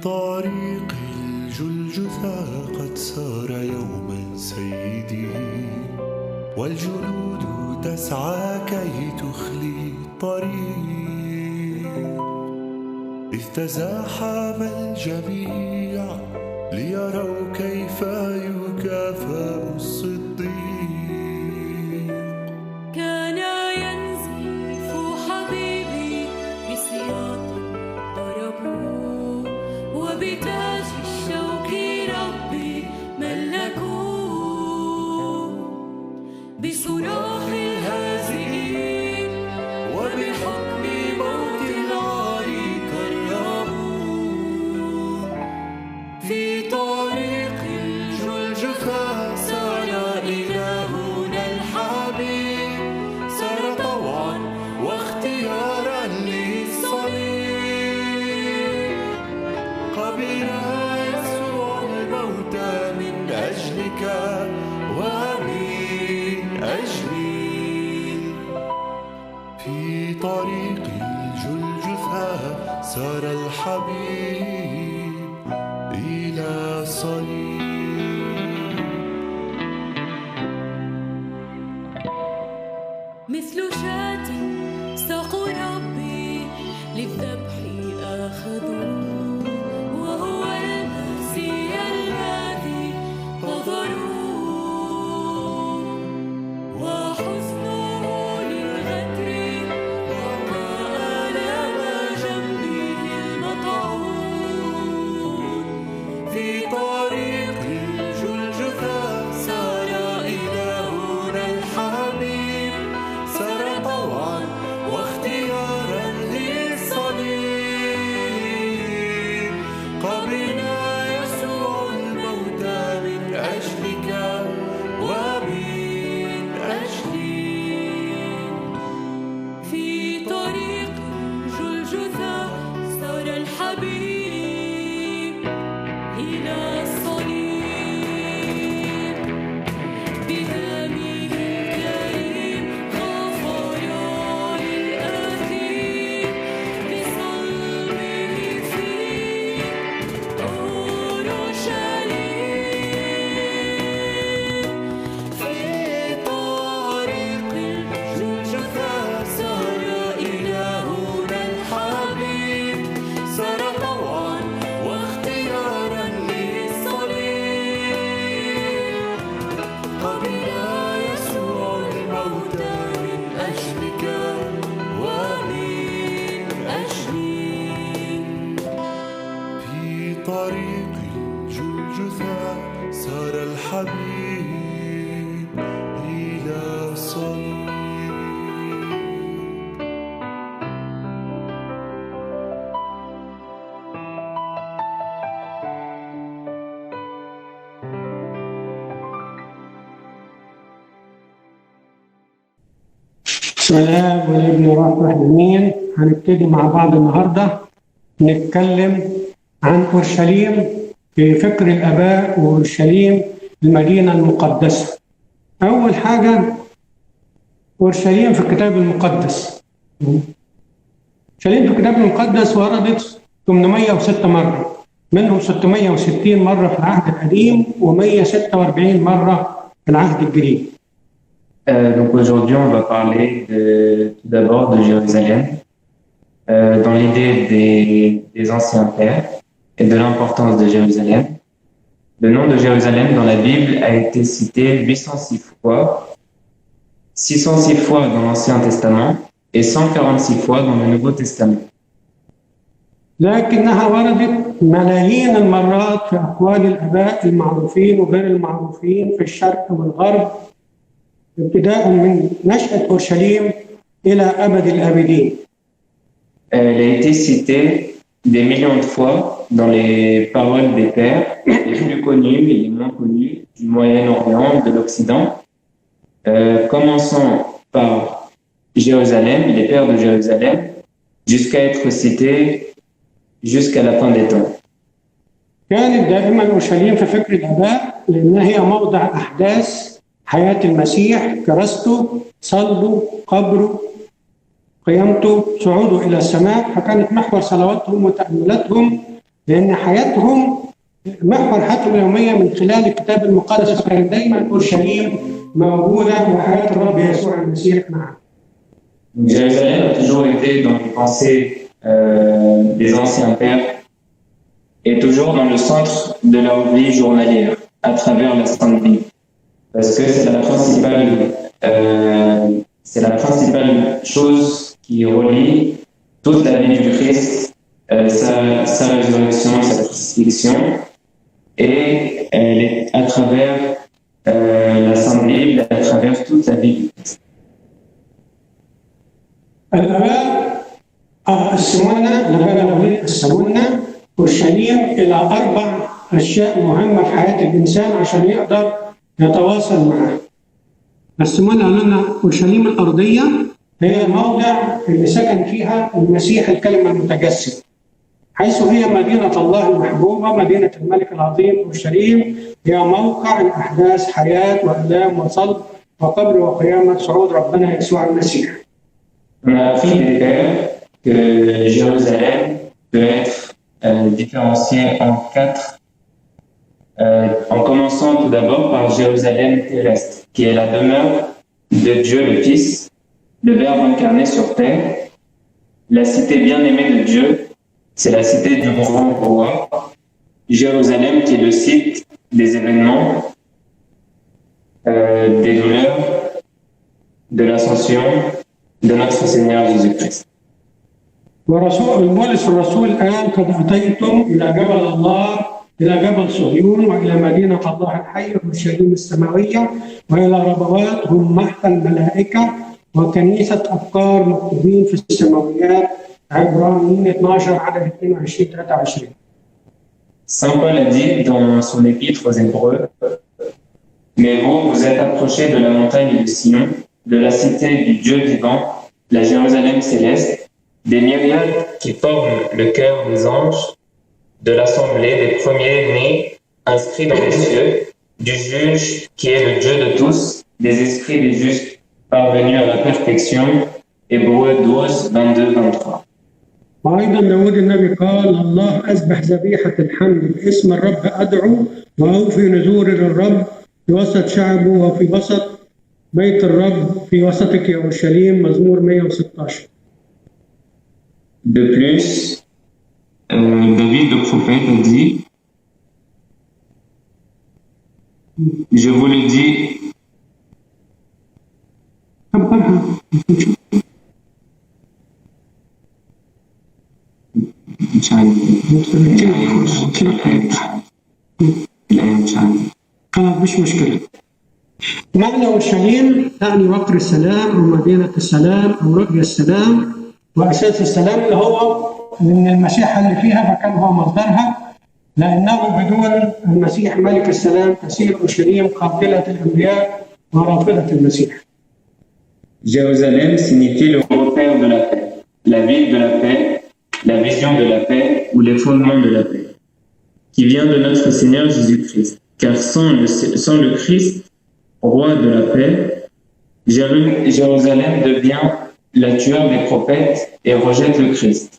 طريق الجلجثا قد سار يوما سيدي، والجنود تسعى كي تخلي الطريق، إذ تزاحم الجميع ليروا كيف يكافأ الصديق. كان ينزف حبيبي بسياط ضربوه، وبتاج الشوك ربي ملكوه، بصراخ الهازئين وبحكم موت العار كرموه. في طريق الجلجثا سار إلهنا الحبيب، سار طوعا واختيارا للصليب، قبل يسوع الموت من أجلك ومن أجلي. في طريق الجلجثا سار الحبيب إلى الصليب. مثل شاة ساقوا ربي للذبح أخذوه، وهو المسيح الذي قدروه، وحزنه للغدر وقال جنبه المطعون. في طريق الجلجثا سار إلهنا الحبيب، سار طوعا واختيارا للصليب، قبل يسوع الموت من أجلك ومن أجلي. في طريق جلجثا سار الحبيب إلى الصليب، بدمه الكريم غفر للآثيم، بصلبه في أورشليم. في طريق الجلجثا سار إلهنا الحبيب، سار طوعا واختيارا للصليب، قبل يسوع الموت من أجلك ومن أجلي. في طريق الجلجثا سار الحبيب إلى الصليب. بسم الله والابن والروح القدس. هنبتدي مع بعض النهارده نتكلم عن اورشليم في فكر الاباء، واورشليم المدينه المقدسه. اول حاجه اورشليم في الكتاب المقدس. اورشليم في الكتاب المقدس وردت 806 مره، منهم 660 مره في العهد القديم و146 مره في العهد الجديد. Donc aujourd'hui, on va parler tout d'abord de Jérusalem, dans l'idée des anciens pères et de l'importance de Jérusalem. Le nom de Jérusalem dans la Bible a été cité 806 fois, 606 fois dans l'Ancien Testament et 146 fois dans le Nouveau Testament. لكنها وردت ملايين المرات في أقوال الآباء المعروفين وغير المعروفين في الشرق والغرب، ابتداء من نشأة أورشليم إلى أبد الآبدين. Elle a été citée des millions de fois dans les paroles des pères, les plus connus et les moins connus du Moyen-Orient, de l'Occident, commençant par Jérusalem, les pères de Jérusalem, jusqu'à être cités jusqu'à la fin des temps. كانت دائما أورشليم في فكر الآباء لأنها هي موضع أحداث حياة المسيح، كرسته، صلبه، قبره، قيامته، صعوده إلى السماء، فكانت محور صلواتهم وتأملاتهم لأن حياتهم محور حياتهم اليومية من خلال الكتاب المقدس، كان دايما أورشليم موجودة وحياة الرب يسوع المسيح معهم. Jérusalem a toujours été dans les pensées des anciens pères et toujours dans le centre de leur vie journalière à travers la Sainte Bible. Parce que c'est la principale chose qui relie toute la vie du Christ, sa résurrection, sa crucifixion, et elle est à travers la Sainte Bible, à travers toute la vie du Christ. الآباء قسمونا أورشليم إلى 4 أشياء مهمة في حياة الإنسان عشان يقدر يتواصل معها. قسمونا قالوا لنا أورشليم الأرضية هي الموضع اللي سكن فيها المسيح الكلمة المتجسد، حيث هي مدينة الله المحبوبة، مدينة الملك العظيم. أورشليم هي موقع الأحداث، حياة وآلام وصلب وقبر وقيامة صعود ربنا يسوع المسيح. On a appris des pères que Jérusalem peut être différenciée en 4, en commençant tout d'abord par Jérusalem terrestre, qui est la demeure de Dieu le Fils, le Verbe incarné sur terre, la cité bien-aimée de Dieu, c'est la cité du grand roi. Jérusalem qui est le site des événements, des douleurs, de l'ascension de notre Seigneur Jésus-Christ. ورسول بولس الرسول قال قد أتيتم إلى جبل الله، إلى جبل صهيون، وإلى مدينة الله الحي أورشليم السماوية، وإلى ربوات هم محت الملائكة وكنيسة أفكار مكتوبين في السماويات. عبرانيين 12 عدد 22-23. Saint Paul a dit dans son épître aux Hébreux, mais vous, vous êtes approchés de la montagne de Sion, de la cité du Dieu vivant, la Jérusalem céleste, des myriades qui forment le cœur des anges, de l'assemblée des premiers-nés inscrits dans les cieux, du juge qui est le Dieu de tous, des esprits des justes parvenus à la perfection. Hébreux 12, 22-23. وأيضا داود النبي قال الله أذبح ذبيحة الحمد باسم الرب أدعو وأوفي نذور للرب في وسط شعبه وفي وسط بيت الرب في وسطك يا أورشليم. مزمور 116. De plus, David le prophète a dit, je vous le dis, مش مشكلة. معنى أورشليم تعني وقر السلام أو مدينة السلام أو رؤية السلام، وأساس السلام اللي هو إن المسيح اللي فيها فكان هو مصدرها، لأنه بدون المسيح ملك السلام تصير أورشليم قابلة الأنبياء ورافضة المسيح. Jérusalem signifie le repère de la paix, la ville de la paix, la vision de la paix ou les fondements de la paix, qui vient de notre Seigneur Jésus-Christ. Car sans le Christ, roi de la paix, Jérusalem devient la tueur des prophètes et rejette le Christ.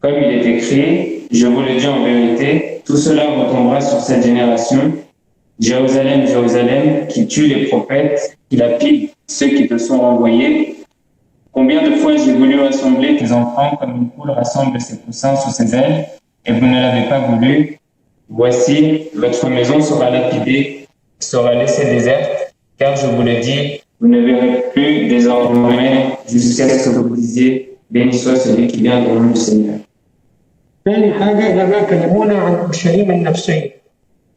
Comme il est écrit, je vous le dis en vérité, tout cela retombera sur cette génération. Jérusalem, Jérusalem, qui tue les prophètes, qui lapide ceux qui te sont envoyés. Combien de fois j'ai voulu rassembler tes enfants comme une poule rassemble ses poussins sous ses ailes, et vous ne l'avez pas voulu. Voici, votre maison sera lapidée, sera laissée déserte, car je vous le dis, vous ne verrez plus désormais jusqu'à ce que vous disiez, béni soit celui qui vient au nom du Seigneur. ثاني حاجة لما كلمونا عن أورشليم النفسية.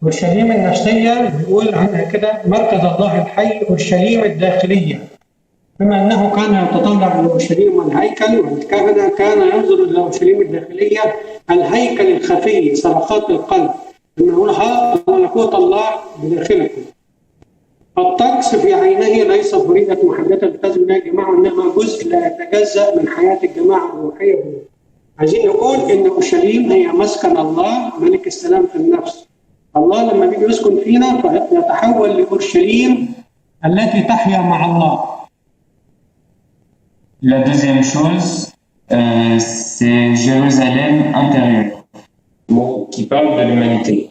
أورشليم النفسية بيقول عنها كده مركز الله الحي أورشليم الداخلية. بما أنه كان يتطلع إلى أورشليم والهيكل والكهنة، كان ينظر إلى أورشليم الداخلية الهيكل الخفي، صرخات القلب. لما يقول ها ملكوت الله بداخلكم. الطقس في عينه ليس فريدة محددة التزم بها الجماعة، وإنما جزء لا يتجزأ من حياة الجماعة الروحية. عايزين نقول إن أورشليم هي مسكن الله ملك السلام في النفس. الله لما بيجي يسكن فينا فيتحول لأورشليم التي تحيا مع الله. La deuxième chose, c'est Jérusalem intérieure. mot qui parle de l'humanité.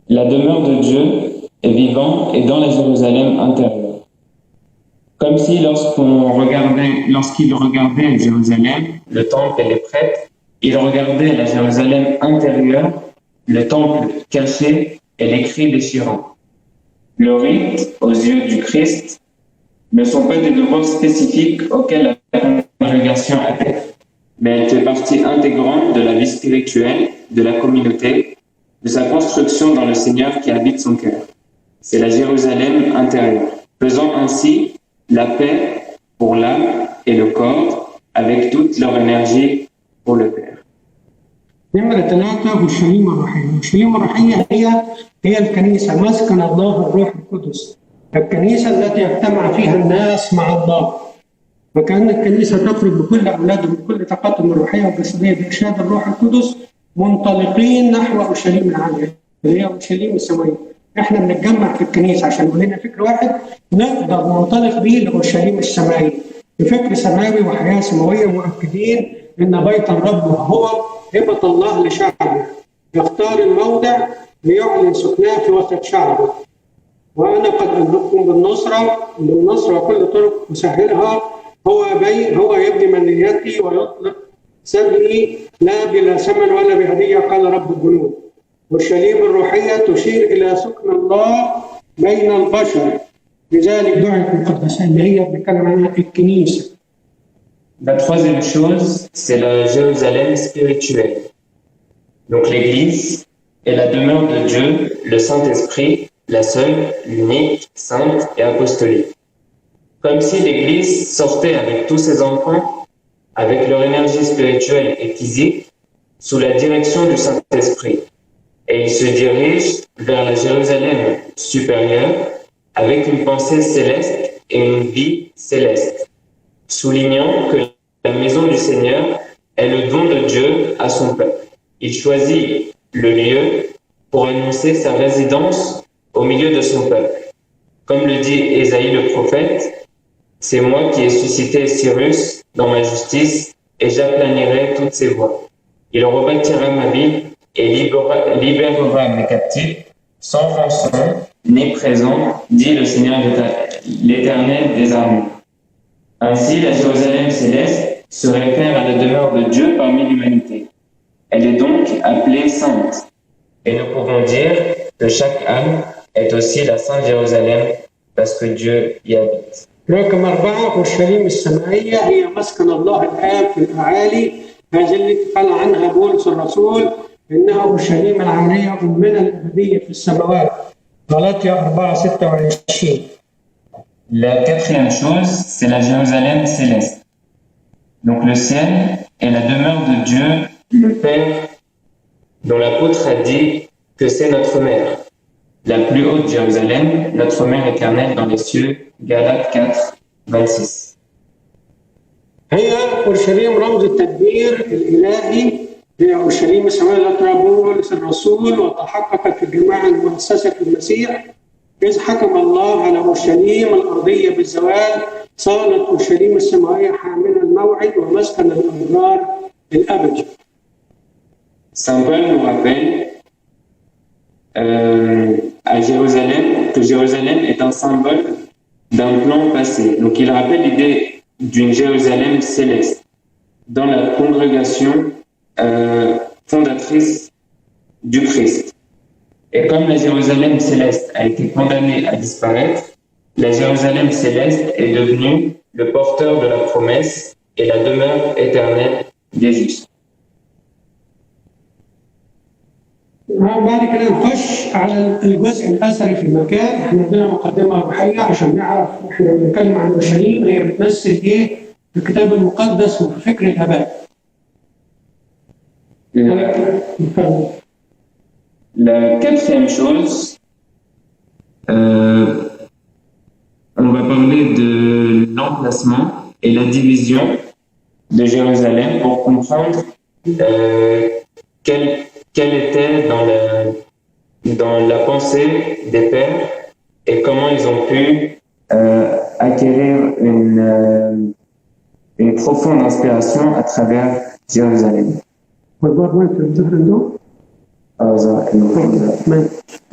La demeure de Dieu est vivant et dans la Jérusalem intérieure. Comme si lorsqu'il regardait Jérusalem, le temple et les prêtres, il regardait la Jérusalem intérieure, le temple caché et les cris déchirants. Le rite, aux yeux du Christ, ne sont pas des devoirs spécifiques auxquels la congrégation adhère, mais elle fait partie intégrante de la vie spirituelle, de la communauté, de sa construction dans le Seigneur qui habite son cœur. C'est la Jérusalem intérieure, faisant ainsi la paix pour l'âme et le corps avec toute leur énergie pour le Père. نمرة 3 أورشليم الروحية. أورشليم الروحية هي الكنيسة مسكن الله الروح القدس، الكنيسة التي يجتمع فيها الناس مع الله. وكأن الكنيسة تخرج بكل أولادها بكل طاقتهم الروحية والجسدية بإرشاد الروح القدس منطلقين نحو أورشليم العالية اللي هي أورشليم السماوية. إحنا بنتجمع في الكنيسة عشان يقول لنا فكر واحد نقدر ننطلق بيه لأورشليم السماوية بفكر سماوي وحياة سماوية، مؤكدين إن بيت الرب هو هبة الله لشعبه، يختار الموضع ليعلن سكناه في وسط شعبه. وأنا قد أدعوكم بالنصر وكل طرق مسهلها، هو يبني منيتي ويطلق سبلي لا بلا ثمن ولا بهدية، قال رب الجنود. أورشليم الروحية تشير إلى سكن الله بين البشر، لذلك دعت مقدسة اللي هي بنتكلم عنها الكنيسة. La troisième chose, c'est la Jérusalem spirituelle. Donc l'Église est la demeure de Dieu, le Saint-Esprit, la seule, unique, sainte et apostolique. Comme si l'Église sortait avec tous ses enfants, avec leur énergie spirituelle et physique, sous la direction du Saint-Esprit. Et ils se dirigent vers la Jérusalem supérieure avec une pensée céleste et une vie céleste, soulignant que la maison du Seigneur est le don de Dieu à son peuple. Il choisit le lieu pour annoncer sa résidence au milieu de son peuple. Comme le dit Ésaïe le prophète, « C'est moi qui ai suscité Cyrus dans ma justice et j'aplanirai toutes ses voies. Il rebâtira ma ville et libérera mes captifs, sans rançon ni présent, dit le Seigneur l'Éternel des armées. » Ainsi, la Jérusalem céleste se réfère à la demeure de Dieu parmi l'humanité. Elle est donc appelée sainte. Et nous pouvons dire que chaque âme est aussi la Sainte Jérusalem parce que Dieu y habite. رقم 4 أورشليم السمائية هي مسكن الله الآب في الأعالي، هذه التي قال عنها بولس الرسول إنها أورشليم العالية أمنا الأبدية في السماوات. غلاطية 4:26. La quatrième chose, c'est la Jérusalem céleste. Donc le ciel est la demeure de Dieu, le Père, dont l'apôtre a dit que c'est notre mère. La plus haute Jérusalem, notre mère éternelle dans les cieux, Galates 4:26. هي أورشليم رمز التدبير الإلهي، هي أورشليم السماوية التي بولس الرسول وتحققت في الجماعة المؤسسة في المسيح إذ حكم الله على أورشليم الأرضية بالزوال، صارت أورشليم السماوية حاملة الموعد ومسكن الأنوار الأبدي. Saint Paul nous rappelle à Jérusalem que Jérusalem est un symbole d'un plan passé. Donc il rappelle l'idée d'une Jérusalem céleste dans la congrégation fondatrice du Christ. Et comme la Jérusalem céleste a été condamnée à disparaître, la Jérusalem céleste est devenue le porteur de la promesse et la demeure éternelle des justes. بعد كده نخش على الجزء الأثري في المكان. احنا عندنا مقدمة روحية عشان نعرف احنا بنتكلم عن أورشليم هي بتمثل إيه في الكتاب المقدس وفي فكر الآباء. La quatrième chose, on va parler de l'emplacement et la division de Jérusalem pour comprendre quelle était dans la pensée des pères et comment ils ont pu acquérir une profonde inspiration à travers Jérusalem.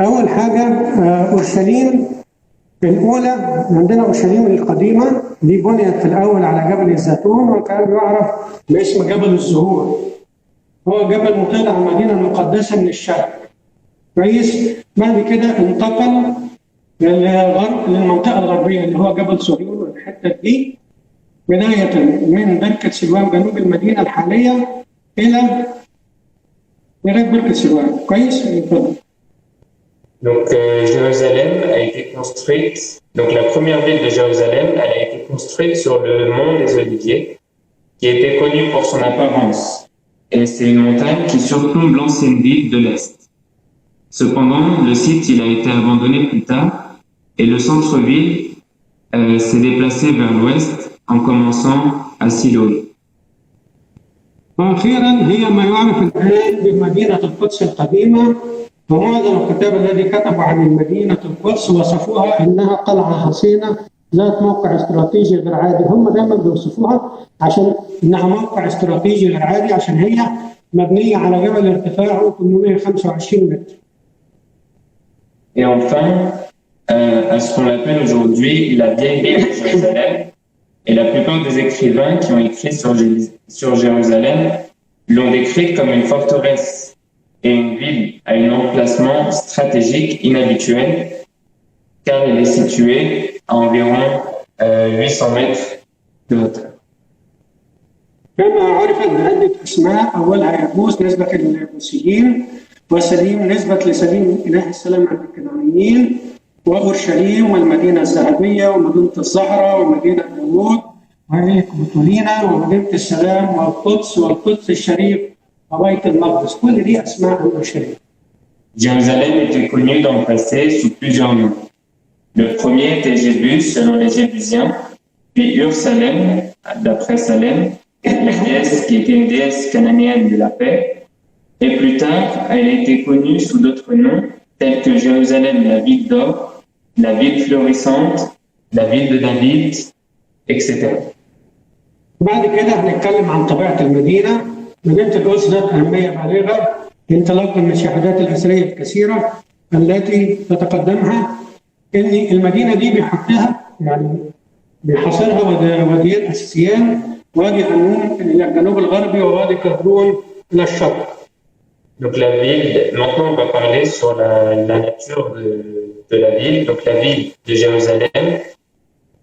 أول حاجة أورشليم الأولى، عندنا أورشليم القديمة دي بنيت في الأول على جبل الزيتون، وكان يعرف باسم جبل الزهور. هو جبل مطل على المدينة المقدسة من الشرق. كويس؟ بعد كده انتقل للمنطقة الغربية اللي هو جبل صهيون والحتة دي، بداية من بركة سلوان جنوب المدينة الحالية إلى بركة سلوان. كويس؟ Donc Jérusalem a été construite, donc la première ville de Jérusalem, elle a été construite sur le mont des Oliviers, qui était connu pour son apparence. Et c'est une montagne qui surplombe l'ancienne ville de l'Est. Cependant, le site il a été abandonné plus tard, et le centre-ville s'est déplacé vers l'ouest en commençant à Siloé. وأخيرا هي ما يعرف الآن بمدينة القدس القديمة، ومعظم الكتاب الذي كتبوا عن المدينة القدس وصفوها إنها قلعة حصينة ذات موقع استراتيجي غير عادي. هم دايما بيوصفوها عشان إنها موقع استراتيجي غير عادي، عشان هي مبنية على جبل ارتفاعه 825 متر. Et enfin, à ce qu'on appelle aujourd'hui la vieille ville de Jérusalem, et la plupart des écrivains qui ont écrit sur Jérusalem l'ont décrite comme une forteresse et une ville à un emplacement stratégique inhabituel, car elle est située à environ 800 mètres de hauteur. كما عرفت بعدة أسماء، أولها يبوس نسبة لليبوسيين، وسليم نسبة لسليم إله السلام عند الكنعانيين، وأورشليم والمدينة الذهبية ومدينة الزهرة ومدينة داوود ومدينة بطولينا ومدينة السلام والقدس الشريف وبيت المقدس. كل دي أسماء أورشليم. Jérusalem était connue dans le passé sous plusieurs noms. Le premier était Jébus selon les Jébusiens, puis Ursalem d'après Salem, la déesse qui était une déesse cananéenne de la paix. Et plus tard, elle a été connue sous d'autres noms tels que Jérusalem, la ville d'or, la ville florissante, la ville de David, etc. بعد كده هنتكلم عن طبيعة المدينة. مدينة القدس ذات أهمية بالغة انطلاقا من الشهادات الأثرية الكثيرة التي تتقدمها إن المدينة دي بيحطها يعني بيحاصرها واديين أساسيين، وادي هنون إلى الجنوب الغربي ووادي كدرون إلى الشرق. Donc la ville, maintenant on va parler sur la nature de la ville. Donc la ville de Jérusalem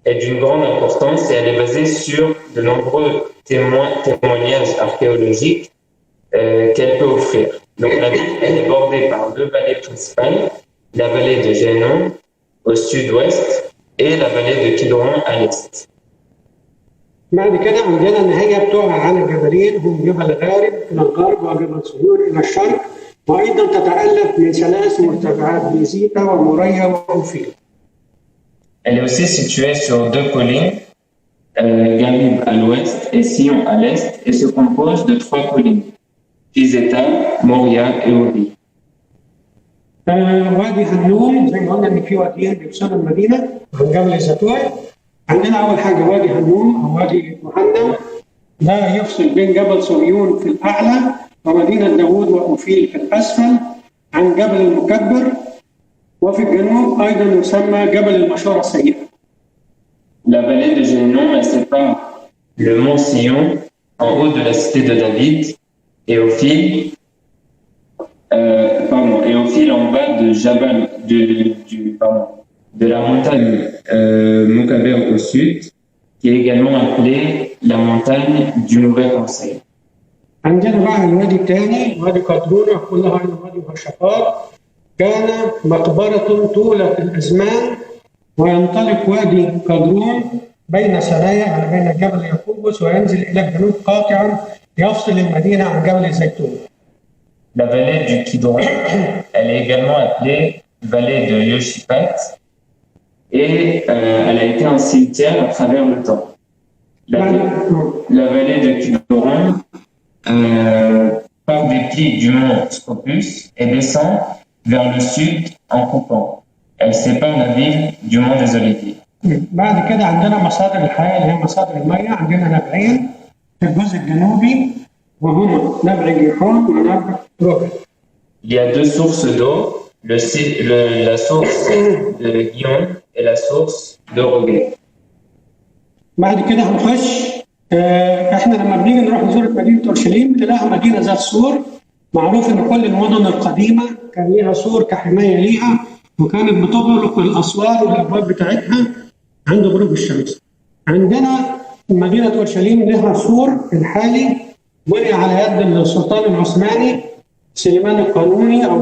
est d'une grande importance et elle est basée sur de nombreux témoignages archéologiques qu'elle peut offrir. Donc la ville elle est bordée par deux vallées principales, la vallée de Génon au sud-ouest et la vallée de Kidron à l'est. بعد كده عندنا ان هي بتقع على جبلين هم جبل غارب الى الغرب وجبل صهيون الى الشرق، وايضا تتالف من ثلاث مرتفعات بيزيتا وموريا واوفيل. Elle est aussi située sur deux collines, Garib à l'ouest et Sion à l'est, et se compose de trois collines, Pizeta, Moria et Ori. وادي هنون زي ما قلنا ان في واديين بيوصلوا المدينه عن جبل الزيتون. عندنا أول حاجة وادي هنون أو وادي مهنم، ده يفصل بين جبل صهيون في الأعلى ومدينة داوود وأوفيل في الأسفل عن جبل المكبر، وفي الجنوب أيضا يسمى جبل المشورة السيئة. La vallée de Génon elle sépare le mont Sion en haut de la cité de David et Ophil en bas de Jabal de la montagne Mokaber au sud, qui est également appelée la montagne du mauvais conseil. عندنا بقى الوادي الثاني وادي كدرون كلها وادي هوشافاط، كان مقبرة طولة الأزمان، وينطلق وادي كدرون بين ثنايا يعني بين جبل يعقوبس وينزل إلى الجنوب قاطعا يفصل المدينة عن جبل الزيتون. La vallée du Kidron, elle est également appelée vallée de Yoshipat, et elle a été un cimetière à travers le temps. La vallée de Kidron part des pics du mont Scopus et descend vers le sud en coupant. Elle sépare la ville du mont des Oliviers. بعد كده عندنا مصادر الحياة اللي هي مصادر المياه. عندنا نبعين في الجزء الجنوبي وهما نبع جيحون ونبع روجل. il y a deux sources d'eau, la source de Guillaume et la source de Roguet. بعد كده هنخش احنا لما بنيجي نروح نزور مدينه اورشليم نلاقيها مدينه ذات سور. معروف ان كل المدن القديمه كان ليها سور كحمايه ليها، وكانت بتغلق الاسوار والابواب بتاعتها عند غروب الشمس. عندنا مدينه اورشليم لها سور الحالي بني على يد السلطان العثماني سليمان القانوني او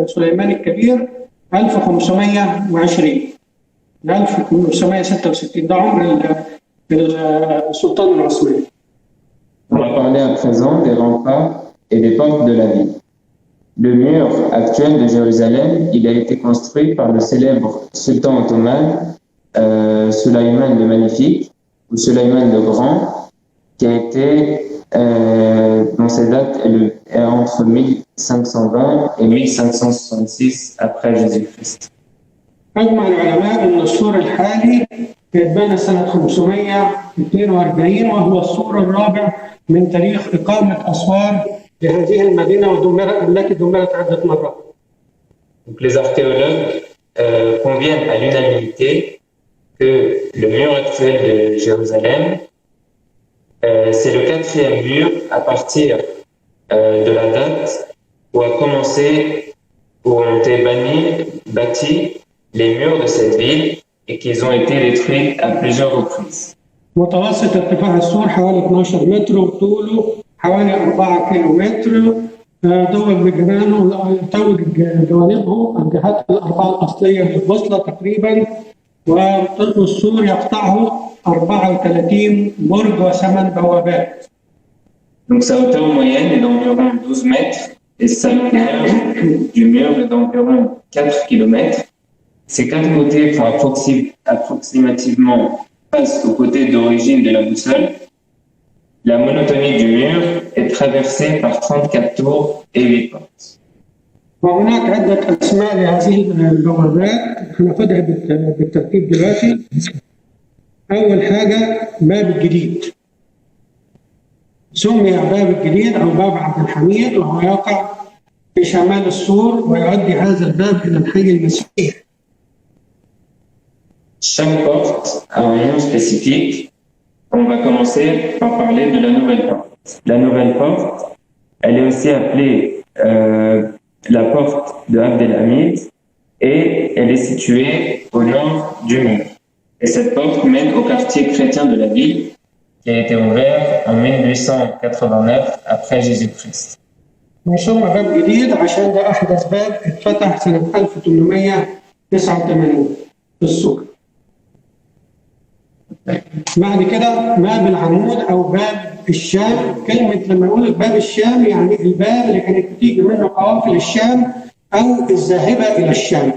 سليمان الكبير 1520 ل 1566. ده عمر السلطان العثماني. On va parler à présent des remparts et des portes de la ville. Le mur actuel de Jérusalem, il a été construit par le célèbre sultan ottoman Sulayman le Magnifique ou Sulayman le Grand, qui a été dans ces dates entre 1520 et 1566 après Jésus-Christ. أجمع العلماء أن السور الحالي اتبنى سنة 542 وهو السور الرابع من تاريخ إقامة أسوار لهذه المدينة التي دمرت عدة مرات. Donc les archéologues conviennent à l'unanimité que le mur actuel de Jérusalem, c'est le quatrième mur à partir de la date où a commencé, où ont été bâtis les murs de cette ville et qu'ils ont été détruits à plusieurs reprises. متوسط ارتفاع السور حوالي 12 متر وطوله حوالي 4 كيلو متر. دوج بجنانه توج جوانبه الجهات الأربعة الأصلية للبوصلة تقريبا، والسور يقطعه 34 برج و8 بوابات. Donc sa hauteur moyenne est d'environ 12 mètres et sa longueur du mur est d'environ 4 km. Ces quatre côtés font approximativement face au côté d'origine de la boussole. La monotonie du mur est traversée par 34 tours et 8 portes. وهناك عدة أسماء لهذه البوابات هناخدها بالترتيب دلوقتي. أول حاجة باب الجديد، سمي باب الجديد أو باب عبد الحميد، وهو يقع في شمال السور ويؤدي هذا الباب إلى الحي المسيح. Chaque porte a un nom spécifique. On va commencer par parler de la nouvelle porte. La nouvelle porte, elle est aussi appelée la porte de Abdelhamid et elle est située au nord du mur. Et cette porte mène au quartier chrétien de la ville qui a été ouvert en 1889 après Jésus-Christ. مسمى باب جديد عشان ده أحدث باب اتفتح سنة 1889 في السور. بعد كده باب العمود أو باب الشام. كلمة لما يقول باب الشام يعني الباب اللي كانت بتيجي منه قوافل الشام أو الذاهبة إلى الشام.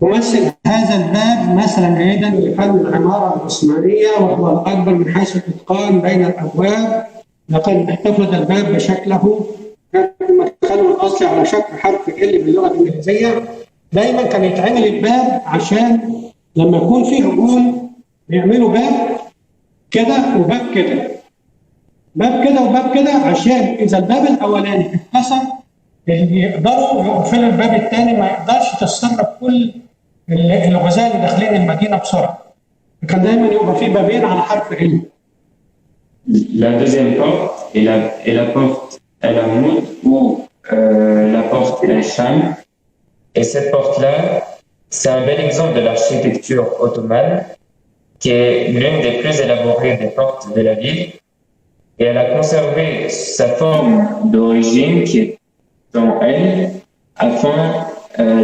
يمثل هذا الباب مثلا جيدا لفن العمارة العثمانية، وهو الأكبر من حيث الإتقان بين الأبواب. لقد احتفظ الباب بشكله، كان مدخله الأصلي على شكل حرف ال باللغة الإنجليزية. دايما كان يتعمل الباب عشان لما يكون فيه هجوم بيعملوا باب كده وباب كده، باب كده وباب كده، عشان إذا الباب الأولاني اتكسر اللي يقدروا يقفلوا الباب الثاني ما يقدرش تستغرب كل الغزاة اللي داخلين المدينة بسرعة. كان دايما يبقى فيه بابين على حرف ال. La deuxième porte est la porte El-Hamoud ou la porte El-Sham. Et cette porte-là, c'est un bel exemple de l'architecture ottomane qui est l'une des plus élaborées des portes de la ville. Et elle a conservé sa forme d'origine qui est dans elle afin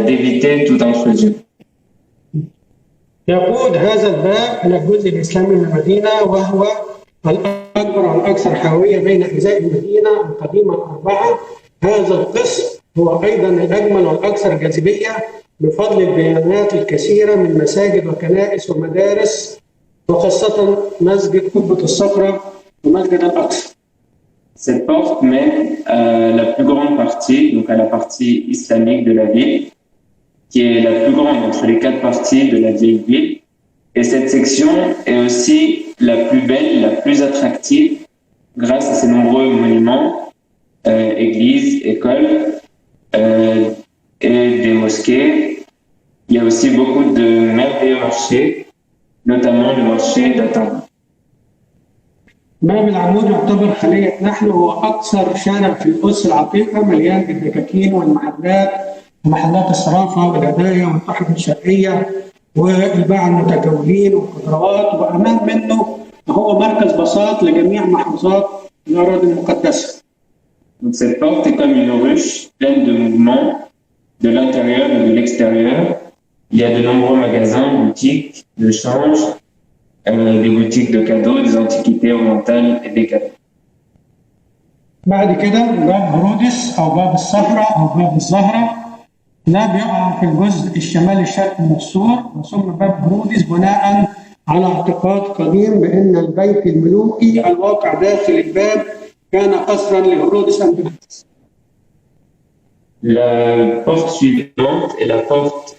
d'éviter toute intrusion. يقود هذا الباب إلى الجزء الإسلامي من المدينة، وهو الأكبر والأكثر حيوية بين أجزاء المدينة القديمة الأربعة. هذا القسم هو أيضا الأجمل والأكثر جاذبية بفضل البيانات الكثيرة من مساجد وكنائس ومدارس، وخاصة مسجد قبة الصخرة ومسجد الأقصى. Cette porte mène à la plus grande partie, donc à la partie islamique de la ville, qui est la plus grande entre les quatre parties de la vieille ville. Et cette section est aussi la plus belle, la plus attractive, grâce à ses nombreux monuments églises, écoles et des mosquées. Il y a aussi beaucoup de merveilleux marchés, notamment le marché d'Atan. باب العمود يعتبر خلية نحل هو أكثر شارع في القدس العتيقة مليان بالدكاكين والمحلات ومحلات الصرافة والهدايا والتحف الشرقية والباعة المتجولين والخضروات وأمام منه هو مركز بساط لجميع محافظات الأراضي المقدسة. Donc cette porte est comme une ruche pleine de mouvements de l'intérieur et de l'extérieur. Il y a de nombreux magasins, boutiques de change, des boutiques de cadeaux, des antiquités orientales et des cadeaux. بعد كده باب هرودس أو باب الصحراء أو باب الزهرة ده بيقع في الجزء الشمالي الشرقي من السور وسمي باب هرودس بناء على اعتقاد قديم بأن البيت الملوكي الواقع داخل الباب كان قصرا لهرودس أنتيباس. La porte suivante est la porte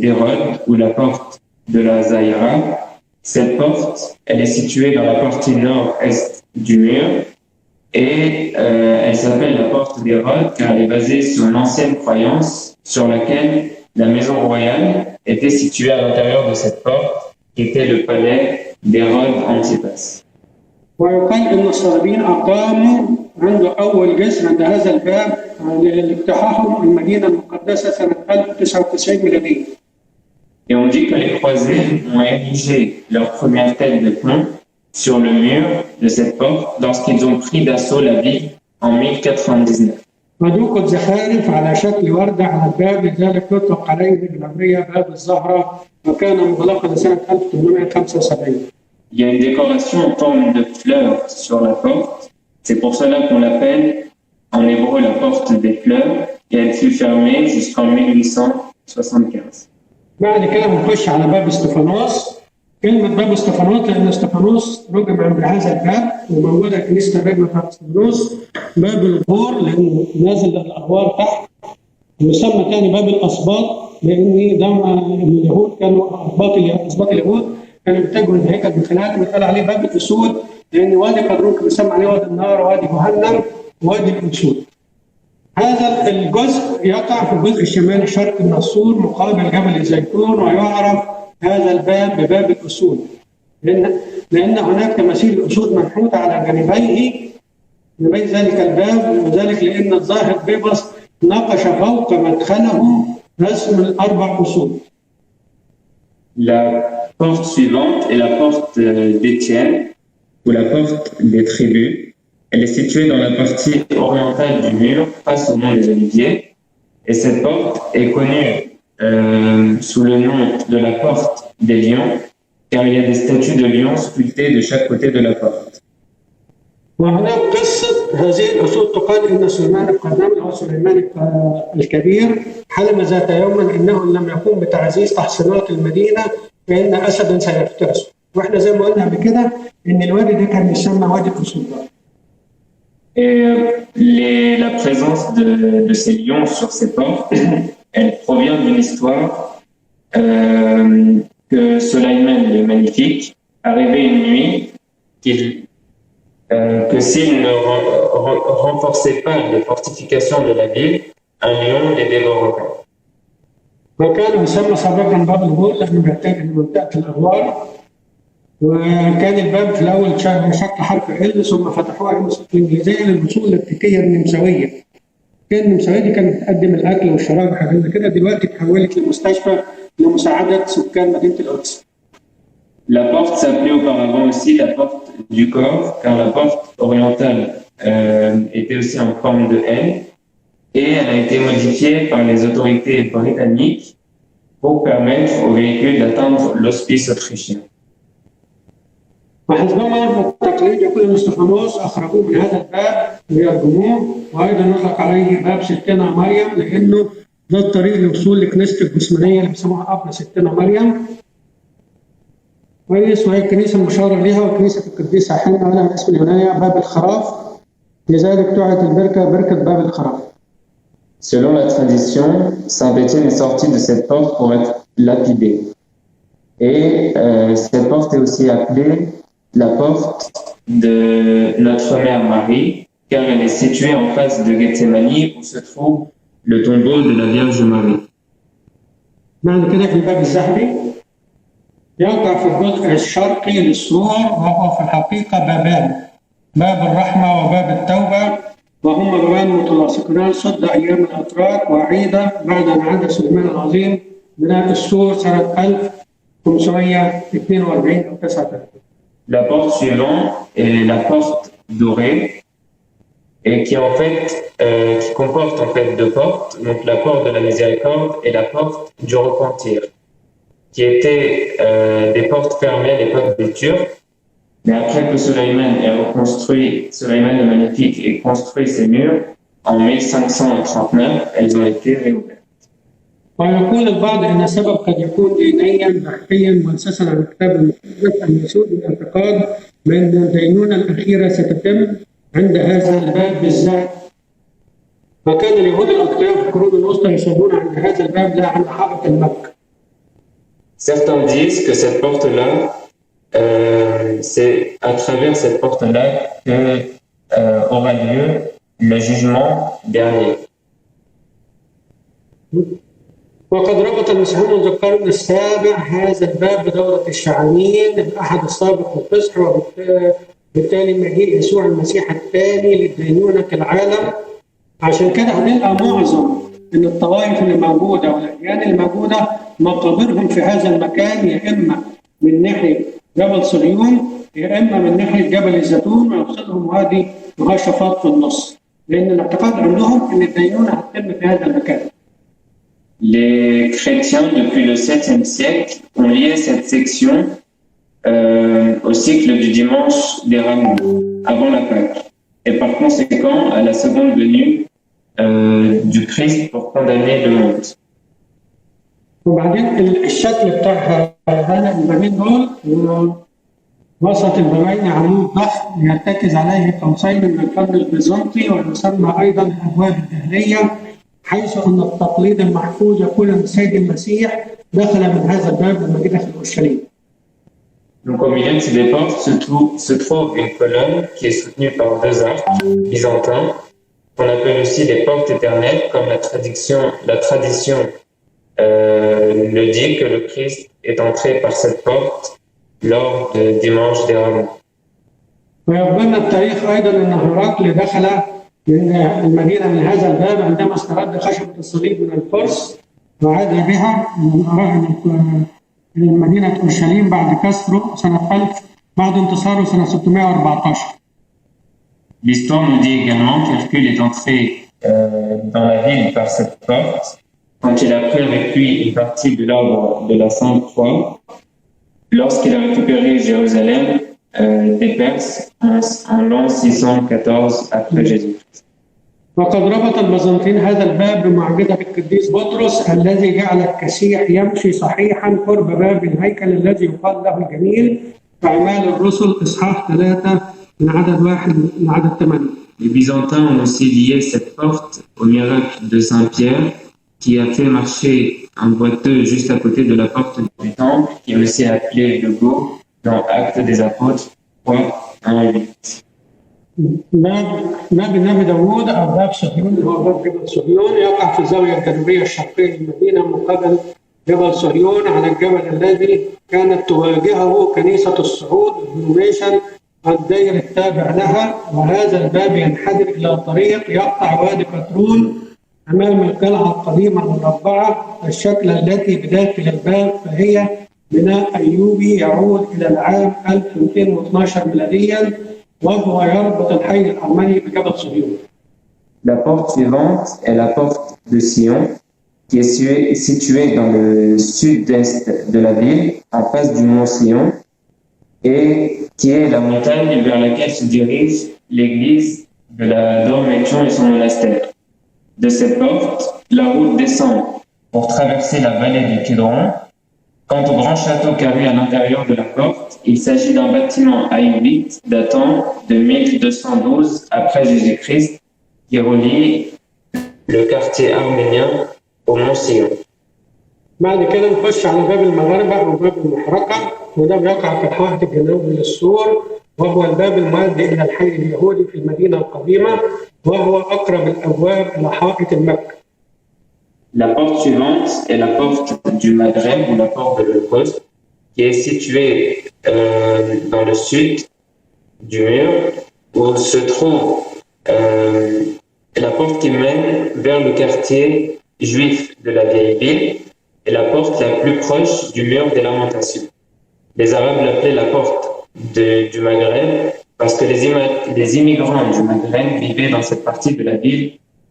d'Hérode ou la porte de la Zaïra. Cette porte, elle est située dans la partie nord-est du mur et elle s'appelle la porte d'Hérode car elle est basée sur une ancienne croyance sur laquelle la maison royale était située à l'intérieur de cette porte qui était le palais d'Hérode Antipas. ويقال أن الصليبيين أقاموا عند أول جسر عند هذا الباب لاقتحامهم المدينة المقدسة سنة 1099 ميلادية. Et on dit que les croisés ont érigé leur première tête de plomb sur le mur de cette porte lorsqu'ils ont pris d'assaut la ville en 1099. ودوقت زخارف على شكل وردة على الباب لذلك يطلق عليه بالعبرية باب الزهرة وكان مغلقا لسنة 1875. Il y a une décoration en forme de fleurs sur la porte. C'est pour cela qu'on l'appelle en hébreu la porte des fleurs et elle fut fermée jusqu'en 1875. بعد كده بنخش على باب استفانوس. كلمة باب استفانوس لأن استفانوس رجم عند هذا الباب وموجودة كنيسة الرجمة بتاعت استفانوس. باب الغور لأنه نازل للأغوار تحت. يسمى تاني باب الأسباط لأن ده اليهود كانوا أسباط اليهود كانوا بيتجهوا للهيكل من خلاله بيتقال عليه باب الأسود لأن وادي قدرون بيسمى عليه وادي النار وادي جهنم وادي الأسود. هذا الجزء يقع في الجزء الشمالي الشرقي من السور مقابل جبل الزيتون ويعرف هذا الباب بباب الأسود لأن هناك تماثيل الأسود منحوتة على جانبي ذلك الباب وذلك لأن الظاهر بيبرس نقش فوق مدخله رسم الأربع أسود. La porte suivante est la porte d'Étienne ou la porte des tribus. Elle est située dans la partie orientale du mur, face au mont des Oliviers. Et cette porte est connue sous le nom de la porte des lions, car il y a des statues de lions sculptées de chaque côté de la porte. وهناك قصة هذه الأسود تقال إن سليمان القدام أو سليمان الكبير حلم ذات يوم إنه إن لم يقوم بتعزيز تحصينات المدينة فإن أسدا سيفترسه. وإحنا زي ما قلنا قبل كده إن الوادي ده كان يسمى وادي الأسود. Et la présence de ces lions sur ces portes, elle provient d'une histoire que Sulayman le Magnifique a rêvé une nuit que s'il ne renforçait pas les fortifications de la ville, un lion les dévorerait. وكان يسمى سابقا باب الغور لأنه بيحتاج لمنطقة الأغوار وكان الباب في الأول شكل حرف ال ثم فتحوها الإنجليزية للوصول للتكية النمساوية. كان النمساوية دي كانت بتقدم الأكل والشراب وحاجات زي كده دلوقتي اتحولت لمستشفى لمساعدة سكان مدينة القدس. La porte s'appelait auparavant aussi la porte du corps, car la porte orientale était aussi en forme de L, et elle a été modifiée par les autorités britanniques pour permettre aux véhicules d'atteindre l'hospice autrichien. وحسبما يرفض التقليد يقول ان استفانوس اخرجوه من هذا الباب ليرجموه وايضا يطلق عليه باب ستنا مريم لانه ده الطريق للوصول لكنيسه الجسمانيه اللي بيسموها قبر ستنا مريم. كويس وهي الكنيسه المشار لها وكنيسه القديسه حنا ولها الاسم اليوناني باب الخراف لذلك دعت البركه بركه باب الخراف. Selon la tradition, Saint Étienne est sorti de cette porte pour être lapidé. Et cette porte est aussi appelée la porte de notre mère Marie, car elle est située en face de Gethsémani où se trouve le tombeau de la Vierge Marie. بعد كده الباب الذهبي يقع في الجزء الشرقي للسور، وهو في الحقيقة بابان، باب الرحمة وباب التوبة، وهما بابان متلاصقان صد أيام الأتراك وعيدة بعد أن عاد سليمان العظيم بناء السور سنة 1542 أو 39. La porte suivante est la porte dorée et qui comporte en fait deux portes, donc la porte de la miséricorde et la porte du repentir, qui étaient des portes fermées à l'époque des Turcs. Mais après que Sulayman le Magnifique ait construit ces murs en 1539, elles ont été réouvertes. ويقول البعض أن سبب قد يكون دينيا بحثيا مؤسسا على الكتاب المقدس أن يسود الاعتقاد بأن الدينونة الأخيرة ستتم عند هذا الباب بالذات. وكان اليهود الأتقياء في القرون الوسطى يشهدون عند هذا الباب لا عند حائط المكة. Certains disent que cette porte-là, c'est à travers cette porte-là que aura lieu le jugement dernier. وقد ربط المسيحيون منذ القرن السابع هذا الباب بدورة الشعانين الأحد السابق للفصح، وبالتالي مجيء يسوع المسيح الثاني للدينونة العالم. عشان كده هنلقى معظم من الطوائف اللي موجودة والأديان اللي موجودة مقابرهم في هذا المكان، يا إما من ناحية جبل صهيون يا إما من ناحية جبل الزيتون، ويوصلهم وادي مغشفات في النص، لأن الاعتقاد عندهم إن الدينونة هتتم في هذا المكان. Les chrétiens, depuis le 7e siècle, ont lié cette section au cycle du dimanche des Rameaux, avant la Pâque, et par conséquent à la seconde venue du Christ pour condamner le monde. وبعدين الشكل بتاع هذا البابين دول وسط البابين عمود ضخم يرتكز عليه قوسين من الفن البيزنطي، ويسمى أيضا الأبواب الدهرية، حيث أن التقليد المحفوظ يقول أن السيد المسيح دخل من هذا الباب لما جه في أورشليم. Donc au milieu de ces deux portes se trouve une colonne qui est soutenue par deux arcs byzantins, qu'on appelle aussi les portes éternelles, comme la tradition le dit que le Christ est entré par cette porte lors du dimanche des Rameaux. ويخبرنا التاريخ أيضا أن هرقل دخل من المدينة من هذا الباب عندما استرد خشبة الصليب من الفرس وعاد بها من مدينة أورشليم بعد كسره بعد انتصاره سنة 614. L'histoire nous dit également qu'Hercule est entré dans la ville par cette porte quand il a pris avec lui une partie de l'arbre de la Sainte Croix lorsqu'il a récupéré Jérusalem des Perses en l'an 614 après Jésus-Christ. وقد ربط البيزنطيين هذا الباب بمعجزة القديس بطرس الذي جعل الكسيح يمشي صحيحا قرب باب الهيكل الذي يقال له الجميل في أعمال الرسل إصحاح 3 من عدد 1 من عدد 8. Les Byzantins ont aussi lié cette porte au miracle de Saint-Pierre qui a fait marcher un boiteux juste à côté de la porte du temple, qui est aussi appelé le Go dans Actes des Apôtres 3, 1-8. باب النبي داوود أو باب صهيون اللي هو باب جبل صهيون يقع في الزاوية الجنوبية الشرقية للمدينة مقابل جبل صهيون على الجبل الذي كانت تواجهه كنيسة الصعود الدينوميشن الدير التابع لها، وهذا الباب ينحدر إلى طريق يقطع وادي قطرون أمام القلعة القديمة المربعة الشكل التي بداخل الباب، فهي بناء أيوبي يعود إلى العام 1212 ميلاديا، وهو يربط الحي الأرمني بجبل صهيون. La porte suivante est la porte de Sion, qui est située dans le sud-est de la ville, en face du mont Sion, et qui est la montagne vers laquelle se dirige l'église de la Dormétion et son monastère. De cette porte, la route descend pour traverser la vallée du Kidron. Quant au grand château carré à l'intérieur de la porte, il s'agit d'un bâtiment aïoubite datant de 1212 après Jésus-Christ qui relie le quartier arménien au mont Sion. بعد كده نخش على باب المغاربة أو باب المحرقة وده بيقع في الحائط الجنوبي للسور، وهو الباب المؤدي إلى الحي اليهودي في المدينة القديمة، وهو أقرب الأبواب إلى حائط المكة. La porte suivante est la porte du Maghreb ou la porte de l'Holocauste, qui est située dans le sud du mur, où se trouve la porte qui mène vers le quartier juif de la vieille ville et la porte la plus proche du mur des Lamentations. Les Arabes l'appelaient la porte du Maghreb parce que les immigrants du Maghreb vivaient dans cette partie de la ville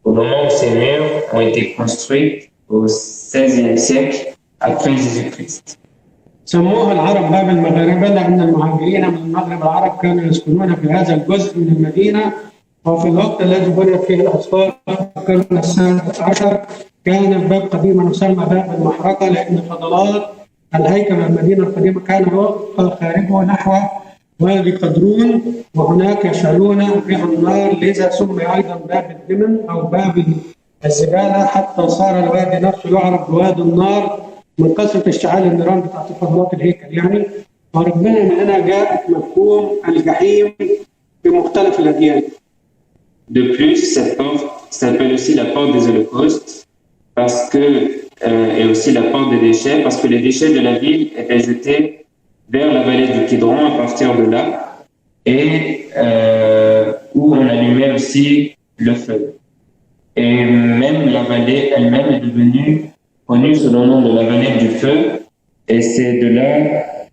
au moment où ces murs ont été construits au XVIe siècle après Jésus-Christ. سموها العرب باب المغاربة لأن المهاجرين من المغرب العرب كانوا يسكنون في هذا الجزء من المدينة، وفي الوقت الذي بنيت فيه الأسوار في القرن السادس عشر كان الباب قديما يسمى باب المحرقة، لأن فضلات الهيكل المدينة القديمة كان يبقى خارجه نحو وادي قدرون، وهناك يشعلون به النار، لذا سمي أيضا باب الدمن أو باب الزبالة، حتى صار الوادي نفسه يعرف بوادي النار من كثرة اشتعال النيران بتاعت فضلات الهيكل يعني. وربنا من هنا جاءت مفهوم الجحيم في مختلف الأديان. De plus, cette porte s'appelle aussi la porte des holocaustes parce que, et aussi la porte des déchets, parce que les déchets de la ville étaient jetés vers la vallée du Kidron à partir de là, et où on allumait aussi le feu. Et même la vallée elle-même est devenue connue sous le nom de la vallée du feu, et c'est de là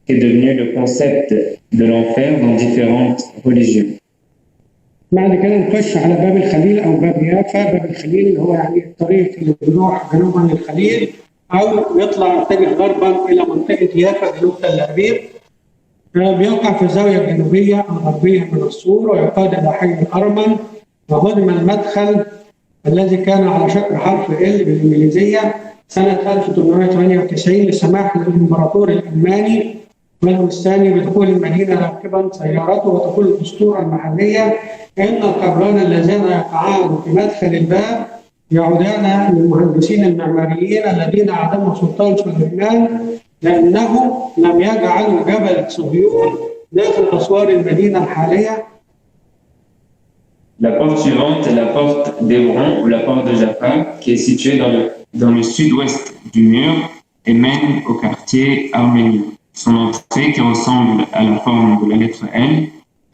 qu'est devenu le concept de l'enfer dans différentes religions. بعد كده نخش على باب الخليل او باب يافا. باب الخليل اللي هو يعني الطريق اللي بيروح جنوبا للخليل او يطلع يتجه غربا الى منطقه يافا جنوب تل ابيب. بيقع في الزاويه الجنوبيه الغربيه من السور ويقاد الى حي الارمن، وهدم المدخل الذي كان على شكل حرف ال بالانجليزيه سنه 1898 لسماح للامبراطور الالماني ملهم الثاني بدخول المدينه راكبا سيارته ودخول الاسطوره المحليه ان القبران اللذان يقعان في مدخل الباب يعودان للمهندسين المعماريين الذين اعدموا سلطان سليمان لانهم لم يجعلوا جبل صهيون داخل اسوار المدينه الحاليه. La porte suivante est la porte d'Hébron ou la porte de Jaffa, qui est située dans le sud-ouest du mur et mène au quartier arménien. Son entrée, qui ressemble à la forme de la lettre L,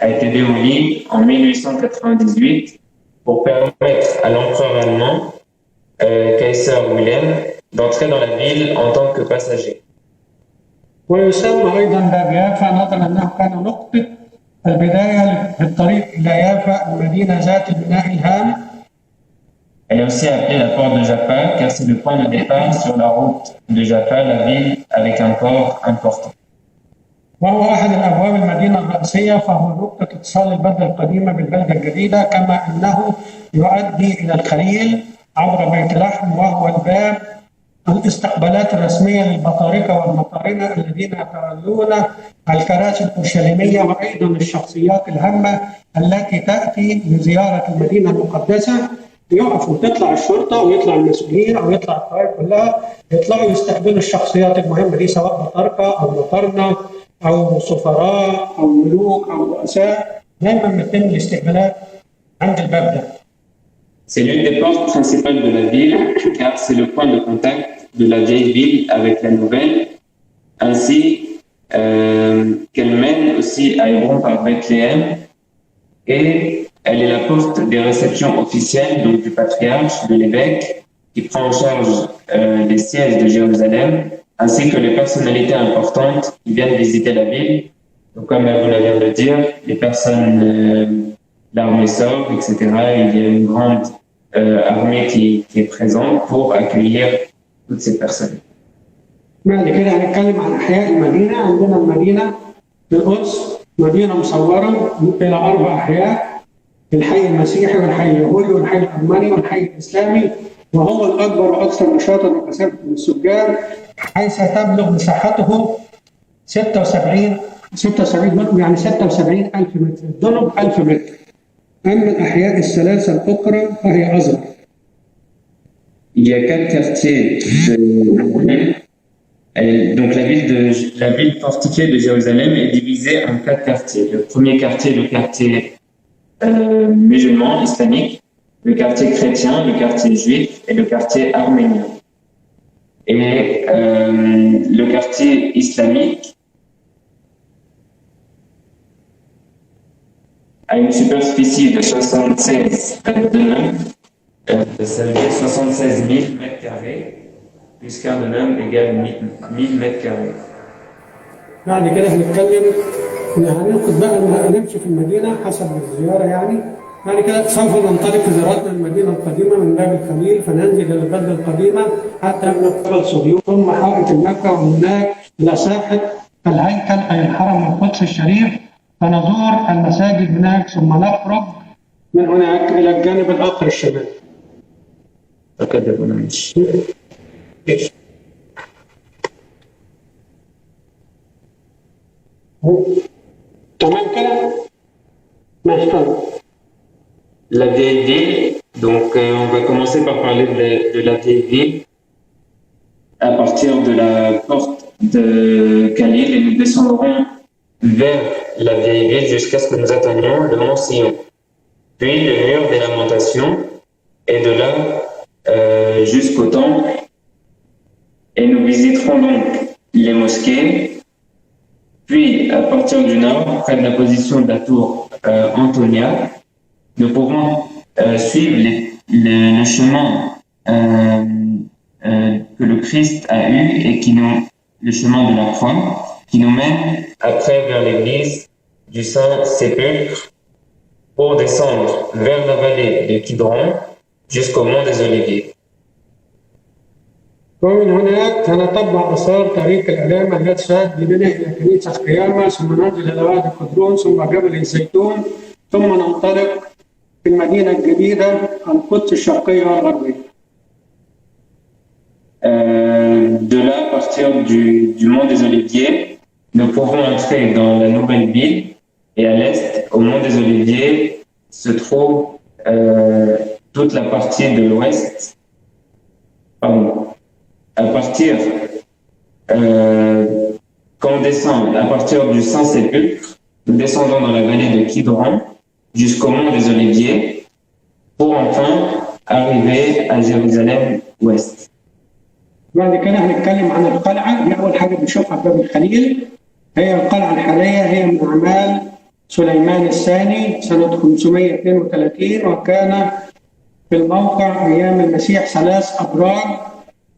a été démolie en 1898 pour permettre à l'empereur allemand, Kaiser Wilhelm, d'entrer dans la ville en tant que passager. ويسمى ايضا باب يافا نظرا انه كان نقطه البدايه للطريق الى يافا المدينه ذات البناء الهام. Elle est aussi appelée la porte de Jaffa car c'est le point de départ sur la route de Jaffa, la ville avec un port important. وهو احد الابواب المدينه الرئيسيه، فهو نقطه اتصال البلده القديمه بالبلده الجديده، كما انه يؤدي الى الخليل عبر بيت لحم، وهو الباب الاستقبالات الرسميه للبطاركه والمطارنه الذين يتولون الكراسي الاورشليميه، وايضا الشخصيات الهامه التي تاتي لزياره المدينه المقدسه. يقفوا تطلع الشرطه ويطلع المسؤولين او يطلع الطوائف كلها يطلعوا يستقبلوا الشخصيات المهمه دي سواء بطاركه او مطارنه او سفراء او ملوك او رؤساء. دايما بيتم الاستقبالات عند الباب ده. C'est l'une des portes principales de la ville car c'est le point de contact de la vieille ville avec la nouvelle, ainsi qu'elle mène aussi à Hébron par Bethléem, et elle est la porte des réceptions officielles donc du patriarche, de l'évêque, qui prend en charge les sièges de Jérusalem, ainsi que les personnalités importantes qui viennent visiter la ville. Donc, comme vous l'avez de le dire, les personnes, l'armée sort, etc. Il y a une grande armée qui est présente pour accueillir toutes ces personnes. بعد كده هنتكلم عن احياء المدينه. عندنا المدينه في القدس مدينه مصوره الى 4 احياء: الحي المسيحي والحي اليهودي والحي الارمني والحي الاسلامي، وهو الاكبر واكثر نشاطا وكثافه من السكان، حيث تبلغ مساحته 76 متر، يعني 76,000 متر، الضلب 1000 متر. اما الاحياء الثلاثه الاخرى فهي اصغر. Il y a 4 quartiers de ville. Donc la ville fortifiée de Jérusalem est divisée en 4 quartiers. Le premier quartier, le quartier musulman, islamique, le quartier chrétien, le quartier juif et le quartier arménien. Et le quartier islamique a une superficie de 76 dönüm, ça veut dire 76 000 mètres carrés, puisqu'un dönüm égale 1000 mètres carrés. بعد كده هنتكلم هناخد بقى نمشي في المدينه حسب الزياره يعني. بعد كده سوف ننطلق في زيارتنا المدينه القديمه من باب الخليل فننزل الى البلده القديمه حتى نبلغ جبل صهيون ثم حائط مكه وهناك الى ساحه الهيكل اي الحرم القدس الشريف فنزور المساجد هناك ثم نخرج من هناك الى الجانب الاخر الشمالي. تمام كده؟ ماشي. La vieille ville, donc on va commencer par parler de la vieille ville à partir de la porte de Khalil et nous descendrons vers la vieille ville jusqu'à ce que nous atteignions le mont Sion, puis le mur des lamentations et de là jusqu'au temple et nous visiterons donc les mosquées, puis à partir du nord, près de la position de la tour Antonia, nous pourrons suivre le chemin que le Christ a eu et le chemin de la croix qui nous mène après vers l'église du Saint-Sépulcre pour descendre vers la vallée de Kidron jusqu'au mont des Oliviers. ومن هناك هنتبع آثار طريق الآلام التي ساد بنا إلى كنيسة القيامة ثم ننزل إلى وادي قدرون ثم جبل الزيتون ثم ننطلق في المدينة الجديدة القدس الشرقية والغربية. De là, à partir du mont des Oliviers, nous pouvons entrer dans la nouvelle ville et à l'est, au mont des Oliviers, se trouve toute la partie de l'ouest. Pardon. À partir, quand on descend, à partir du Saint-Sépulcre, nous descendons dans la vallée de Kidron jusqu'au mont des Oliviers pour enfin arriver à Jérusalem-Ouest. بعد كده هنتكلم عن القلعة. دي أول حاجة بنشوفها في باب الخليل هي القلعة الحالية هي من أعمال سليمان الثاني سنة 532 وكان في الموقع أيام المسيح 3 أبراج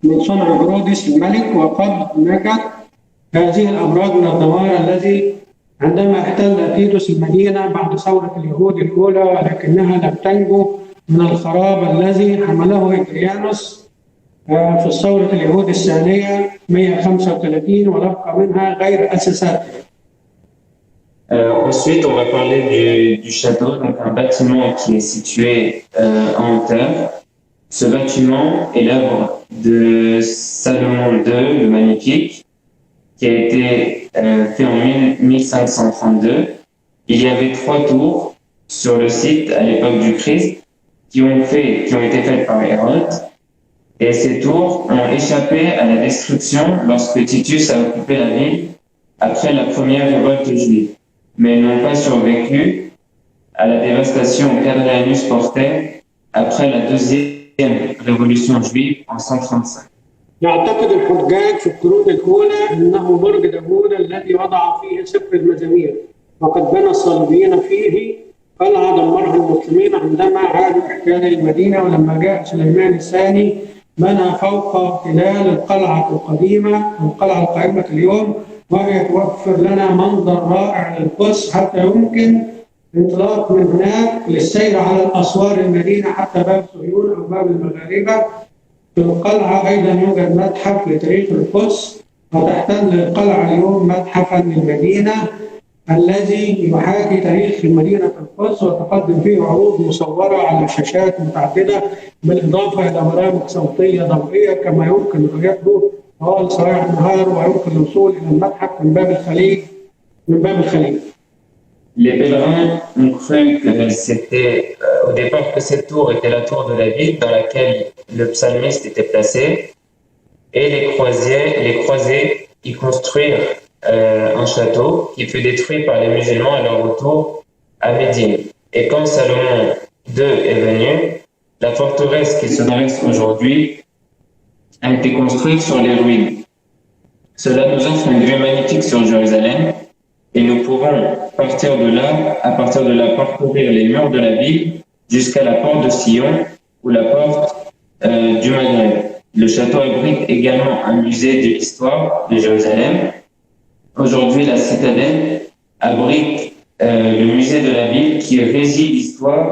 من صنع هرودس الملك وقد نجت هذه الأبراج من الدمار الذي عندما احتل أتيدوس المدينة بعد ثورة اليهود الأولى ولكنها لم تنجو من الخراب الذي حمله إدريانوس في الثورة اليهود الثانية 135 ولبقى منها غير أساسات. Ensuite, on va parler du château, donc un bâtiment qui est situé en hauteur. Ce bâtiment est l'œuvre de Salomon II, le Magnifique, qui a été fait en 1532. Il y avait 3 tours sur le site à l'époque du Christ qui ont été faites par Hérode. Et ces tours ont échappé à la destruction lorsque Titus a occupé la ville après la première révolte juive, mais n'ont pas survécu à la dévastation qu'Adrianus portait après la deuxième révolution juive en 135. يعتقد الحجاج في القرون الأولى أنه برج داوود الذي وضع فيه سفر المزامير وقد بنى الصليبيين فيه قلعة دمرها المسلمين عندما عادوا احتلال المدينة ولما جاء سليمان الثاني بنى فوق تلال القلعة القديمة القلعة القائمة اليوم وهي توفر لنا منظر رائع للقدس حتى يمكن الانطلاق من هناك للسير على الأسوار المدينة حتى باب صهيون أو باب المغاربة. في القلعة أيضا يوجد متحف لتاريخ القدس وتحتل القلعة اليوم متحفا للمدينة الذي يحاكي تاريخ مدينة القدس وتقدم فيه عروض مصورة على شاشات متعددة بالإضافة إلى برامج صوتية ضوئية كما يمكن رؤيته طوال سواعي النهار ويمكن الوصول إلى المتحف من باب الخليل. Les pèlerins ont cru que c'était au départ que cette tour était la tour de la ville dans laquelle le psalmiste était placé. et les croisés y construirent un château qui fut détruit par les musulmans à leur retour à Médine. Et quand Salomon II est venu, la forteresse qui se dresse aujourd'hui a été construite sur les ruines. Cela nous offre une vue magnifique sur Jérusalem et nous pourrons partir de là, parcourir les murs de la ville jusqu'à la porte de Sion ou la porte du Maghreb. Le château abrite également un musée de l'histoire de Jérusalem. Aujourd'hui, la citadelle abrite le musée de la ville qui régit l'histoire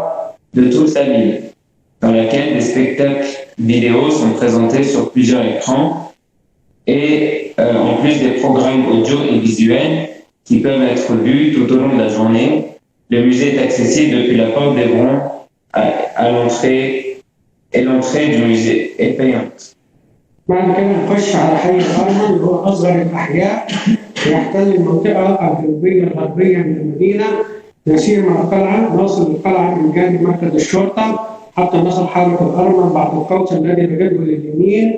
de toute la ville, dans laquelle des spectacles vidéo sont présentés sur plusieurs écrans et en plus des programmes audio et visuels qui peuvent être vus tout au long de la journée. Le musée est accessible depuis la porte d'Hébron à l'entrée, et l'entrée du musée est payante. بعد كده نخش على حي الأرمن اللي هو أصغر الأحياء يحتل المنطقة الجنوبية الغربية من المدينة. نسير مع القلعة، نوصل للقلعة من جانب مركز الشرطة حتى نصل حارة الأرمن بعد القوس الذي نجده لليمين،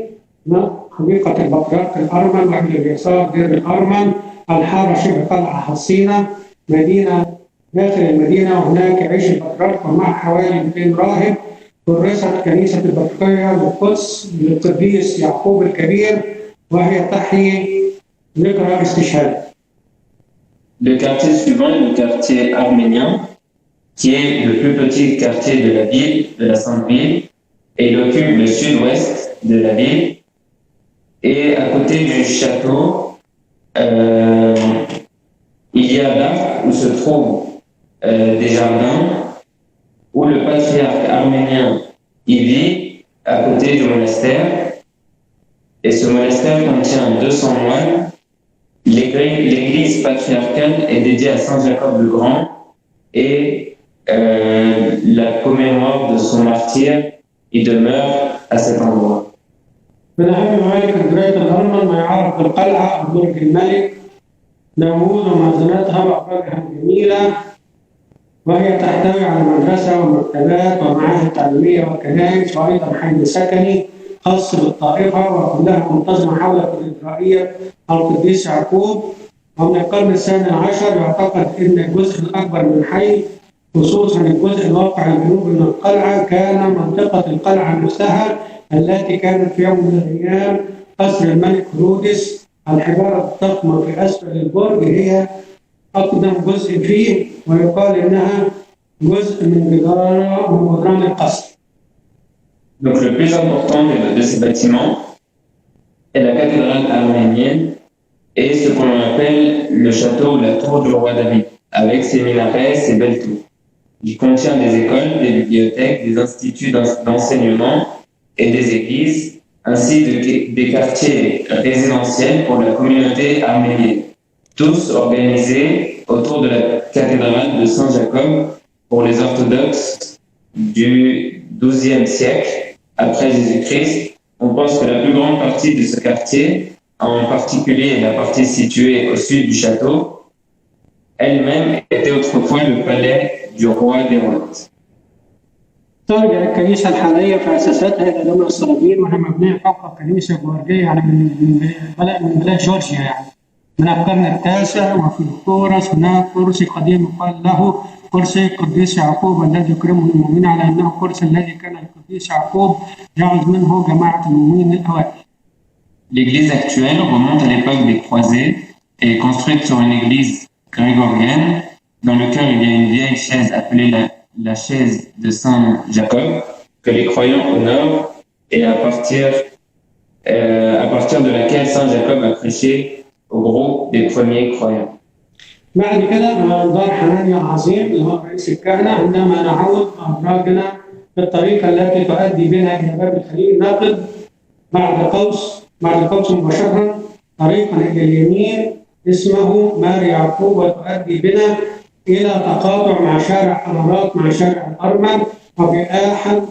حديقة البطريرك الأرمن، وإلى اليسار دير الأرمن، الحارة شبه قلعة حصينة، مدينة داخل المدينة، وهناك يعيش البطريرك ومع حوالي 200 راهب. كرست كنيسة البطريركية للقدس للقديس يعقوب الكبير وهي تحيي ذكرى استشهاده. Le quartier suivant est le quartier arménien, qui est le plus petit quartier de la ville, de la Sainte Ville, et il occupe le sud-ouest de la ville. Et à côté du château, il y a là où se trouvent des jardins où le patriarche arménien y vit à côté du monastère. Et ce monastère contient 200 moines. L'église patriarcale est dédiée à Saint Jacob le Grand et la commémore de son martyre y demeure à cet endroit. من أهم ممالك الولاية الأرمن ما يعرف بالقلعة أو برج الملك داوود ومخزناتها وأبراجها الجميلة، وهي تحتوي على مدرسة ومكتبات ومعاهد تعليمية وكنائس وأيضا حي سكني خاص بالطائفة وكلها منتظمة حول كاتدرائية القديس يعقوب. ومن القرن الثاني عشر يعتقد أن الجزء الأكبر من الحي خصوصا الجزء الواقع الجنوبي من القلعة كان منطقة القلعة نفسها التي كانت في يوم من الأيام قصر الملك هرودس. الحجارة الضخمة في أسفل البرج هي أقدم جزء فيه ويقال إنها جزء من جدران القصر. Donc le plus important de ces bâtiments est la cathédrale arménienne et ce qu'on appelle le château ou la tour du roi David, avec ses minarets, ses belles tours. Il contient des écoles, des bibliothèques, des instituts d'enseignement et des églises, ainsi que des quartiers résidentiels pour la communauté arménienne, tous organisés autour de la cathédrale de Saint-Jacob pour les orthodoxes du XIIe siècle après Jésus-Christ. On pense que la plus grande partie de ce quartier, en particulier la partie située au sud du château, elle-même était autrefois le palais du roi d'Hérode. ترجع الكنيسة الحالية في أساساتها إلى دولة الصليبيين وهي مبنية فوق كنيسة جوارجية يعني من بلاد جورجيا يعني من القرن التاسع. وفي الكورس هناك كرسي قديم يقال له كرسي القديس يعقوب الذي يكرمه المؤمنين على أنه كرسي الذي كان القديس يعقوب يعظ منه جماعة المؤمنين الأوائل. L'église actuelle remonte à l'époque des croisés et est construite sur une église grégorienne dans laquelle il y a une vieille chaise appelée la chaise de Saint Jacob que les croyants honorent et à partir de laquelle Saint Jacob a prêché au groupe des premiers croyants. بعد كده دار حنانيا العظيم اللي هو رئيس الكهنة عندما نعود أبراجنا بالطريقة التي تؤدي بنا إلى باب الخليل ناقد بعد قوس مباشرة طريقا إلى اليمين اسمه مار يعقوب وتؤدي بنا إلى تقاطع مع شارع أمارات مع شارع الأرمن.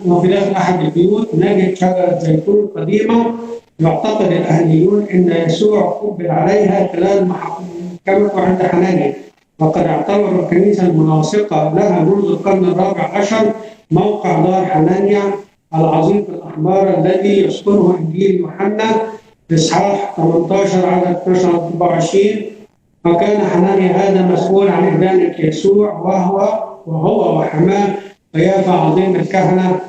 وفي داخل أحد البيوت نجد شجرة زيتون قديمة يعتقد الأهليون أن يسوع قبل عليها خلال محكمته عند حنانيا، وقد اعتبر الكنيسة الملاصقة لها منذ القرن الرابع عشر موقع دار حنانيا العظيم في الأخبار الذي يذكره إنجيل يوحنا إصحاح 18 عدد 12 24. وكان حنانيا هذا مسؤول عن إدانة يسوع وهو وحماه قيافة عظيم الكهنة.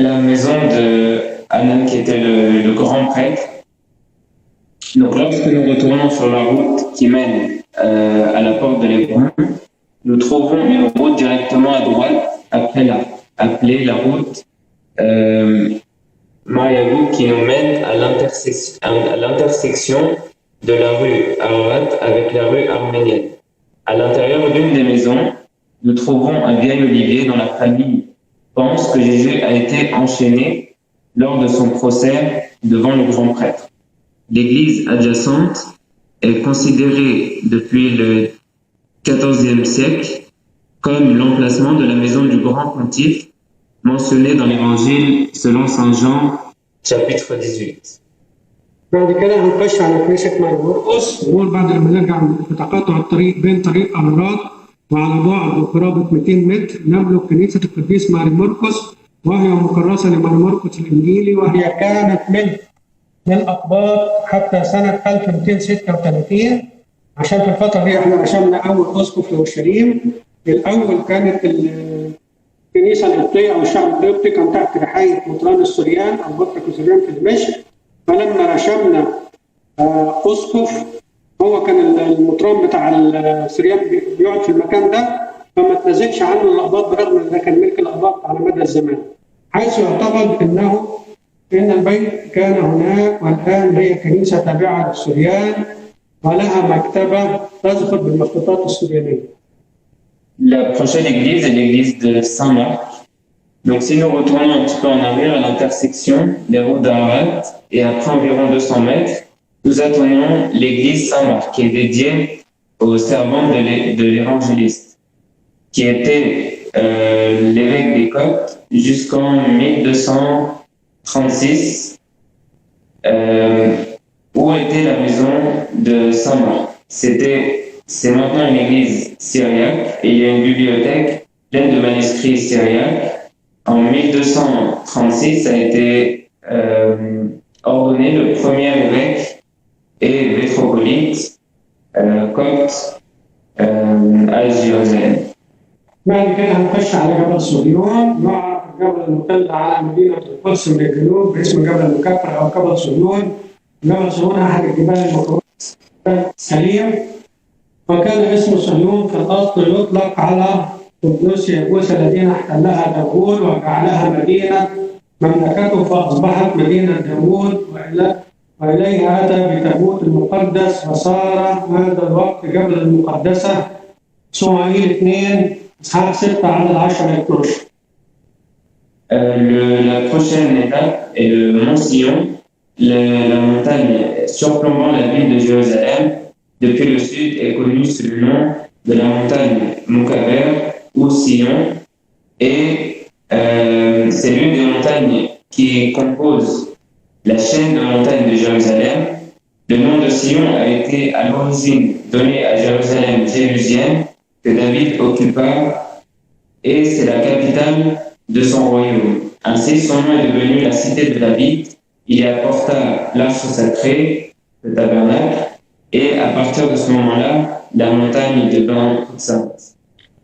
La maison de Hanan, qui était le grand prêtre. Donc, lorsque nous retournons sur la route qui mène à la porte de l'Hébreu, nous trouvons une route directement à droite, appelée la route Mariavou, qui nous mène à l'intersection de la rue Ararat avec la rue arménienne. À l'intérieur d'une des maisons, nous trouvons un vieil olivier dont la famille pense que Jésus a été enchaîné lors de son procès devant le grand prêtre. L'église adjacente est considérée depuis le XIVe siècle comme l'emplacement de la maison du grand pontife mentionné dans l'évangile selon Saint Jean, chapitre 18. بعد كده هنخش على كنيسة ماري مرقس. نقول بعد لما نرجع في تقاطع الطريق بين طريق أرارات وعلى بعد بقرابة 200 متر نبلغ كنيسة القديس ماري مرقس، وهي مكرسة لماري مرقس الإنجيلي، وهي كانت من أقباط حتى سنة 1236. عشان في الفترة دي احنا رشمنا أول أسقف لأورشليم. الأول كانت الكنيسة القبطية أو الشعب القبطي كان تحت رعاية مطران السوريان أو بطرك السوريان في دمشق. فلما رشمنا أسقف هو كان المطران بتاع السوريان بيقعد في المكان ده، فما تنزلش عنه الأقباط برغم أن ده كان ملك الأقباط على مدى الزمان، حيث يعتقد إن البيت كان هناك، والآن هي كنيسة تابعة للسوريان ولها مكتبة تزخر بالمخطوطات السوريانية. La prochaine église est l'église de Saint-Marc. Donc si nous retournons un petit peu en arrière à l'intersection des routes d'Ararat et après environ 200 mètres, nous atteignons l'église Saint-Marc qui est dédiée au servant de l'évangéliste, qui était l'évêque des Coptes jusqu'en 1236, où était la maison de Saint-Marc. C'est maintenant une église syriaque et il y a une bibliothèque pleine de manuscrits syriaques. En 1236 a été ordonné le premier évêque et métropolite copte à Jérusalem. بعد كده هنخش على جبل صهيون، يعرف الجبل المطل على مدينة القدس من الجنوب باسم جبل المكفر أو جبل صهيون. جبل صهيون أحد الجبال المقدسة سليم، وكان اسم صهيون في الأصل يطلق على قدوس يبوس الذين احتلها داوود وجعلها مدينة مملكته، فأصبحت مدينة داوود، وإليها أتى بتابوت المقدس، وصار هذا الوقت جبل المقدسة. صموئيل 2 إصحاح 6 عدد 10 12. La prochaine étape est le mont Sion, la montagne surplombant la ville de Jérusalem. Depuis le sud est connue sous le nom de la montagne Moukaber ou Sion, et c'est l'une des montagnes qui compose la chaîne de montagnes de Jérusalem. Le nom de Sion a été à l'origine donné à Jérusalem jérusienne que David occupa, et c'est la capitale de son royaume. Ainsi, son nom est devenu la cité de David. Il y apporta l'arche sacrée, le tabernacle, et à partir de ce moment-là, la montagne devint toute sainte.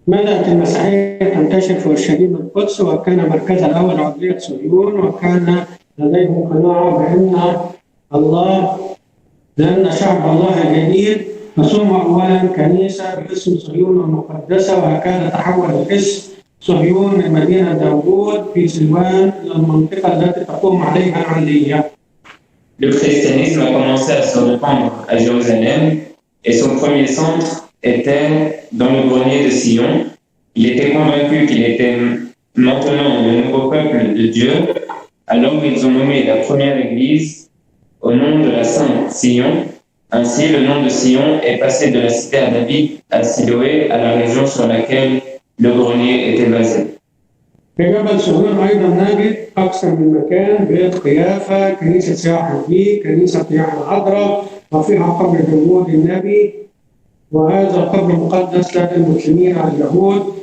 بدأت المسيحية تنتشر في أورشليم القدس، وكان مركزها الأول عضلية صهيون، وكان لديهم قناعة بأن شعب الله الجديد فسمى أولا كنيسة باسم صهيون المقدسة، وهكذا تحول الاسم صهيون من مدينة داوود في سلوان إلى المنطقة التي تقوم عليها العلية. Le christianisme a commencé à se répandre à Jérusalem et son premier centre était dans le grenier de Sion. Il était convaincu qu'il était maintenant le nouveau peuple de Dieu. Alors ils ont nommé la première église au nom de la Sainte Sion. Ainsi, le nom de Sion est passé de la cité à David à Siloé, à la région sur laquelle le grenier était basé. في جبل صهيون أيضا نجد أكثر من مكان، بيت قيافة، كنيسة سياح الديك، كنيسة سياح العذراء، وفيها قبر داوود النبي، وهذا القبر مقدس لدى المسلمين اليهود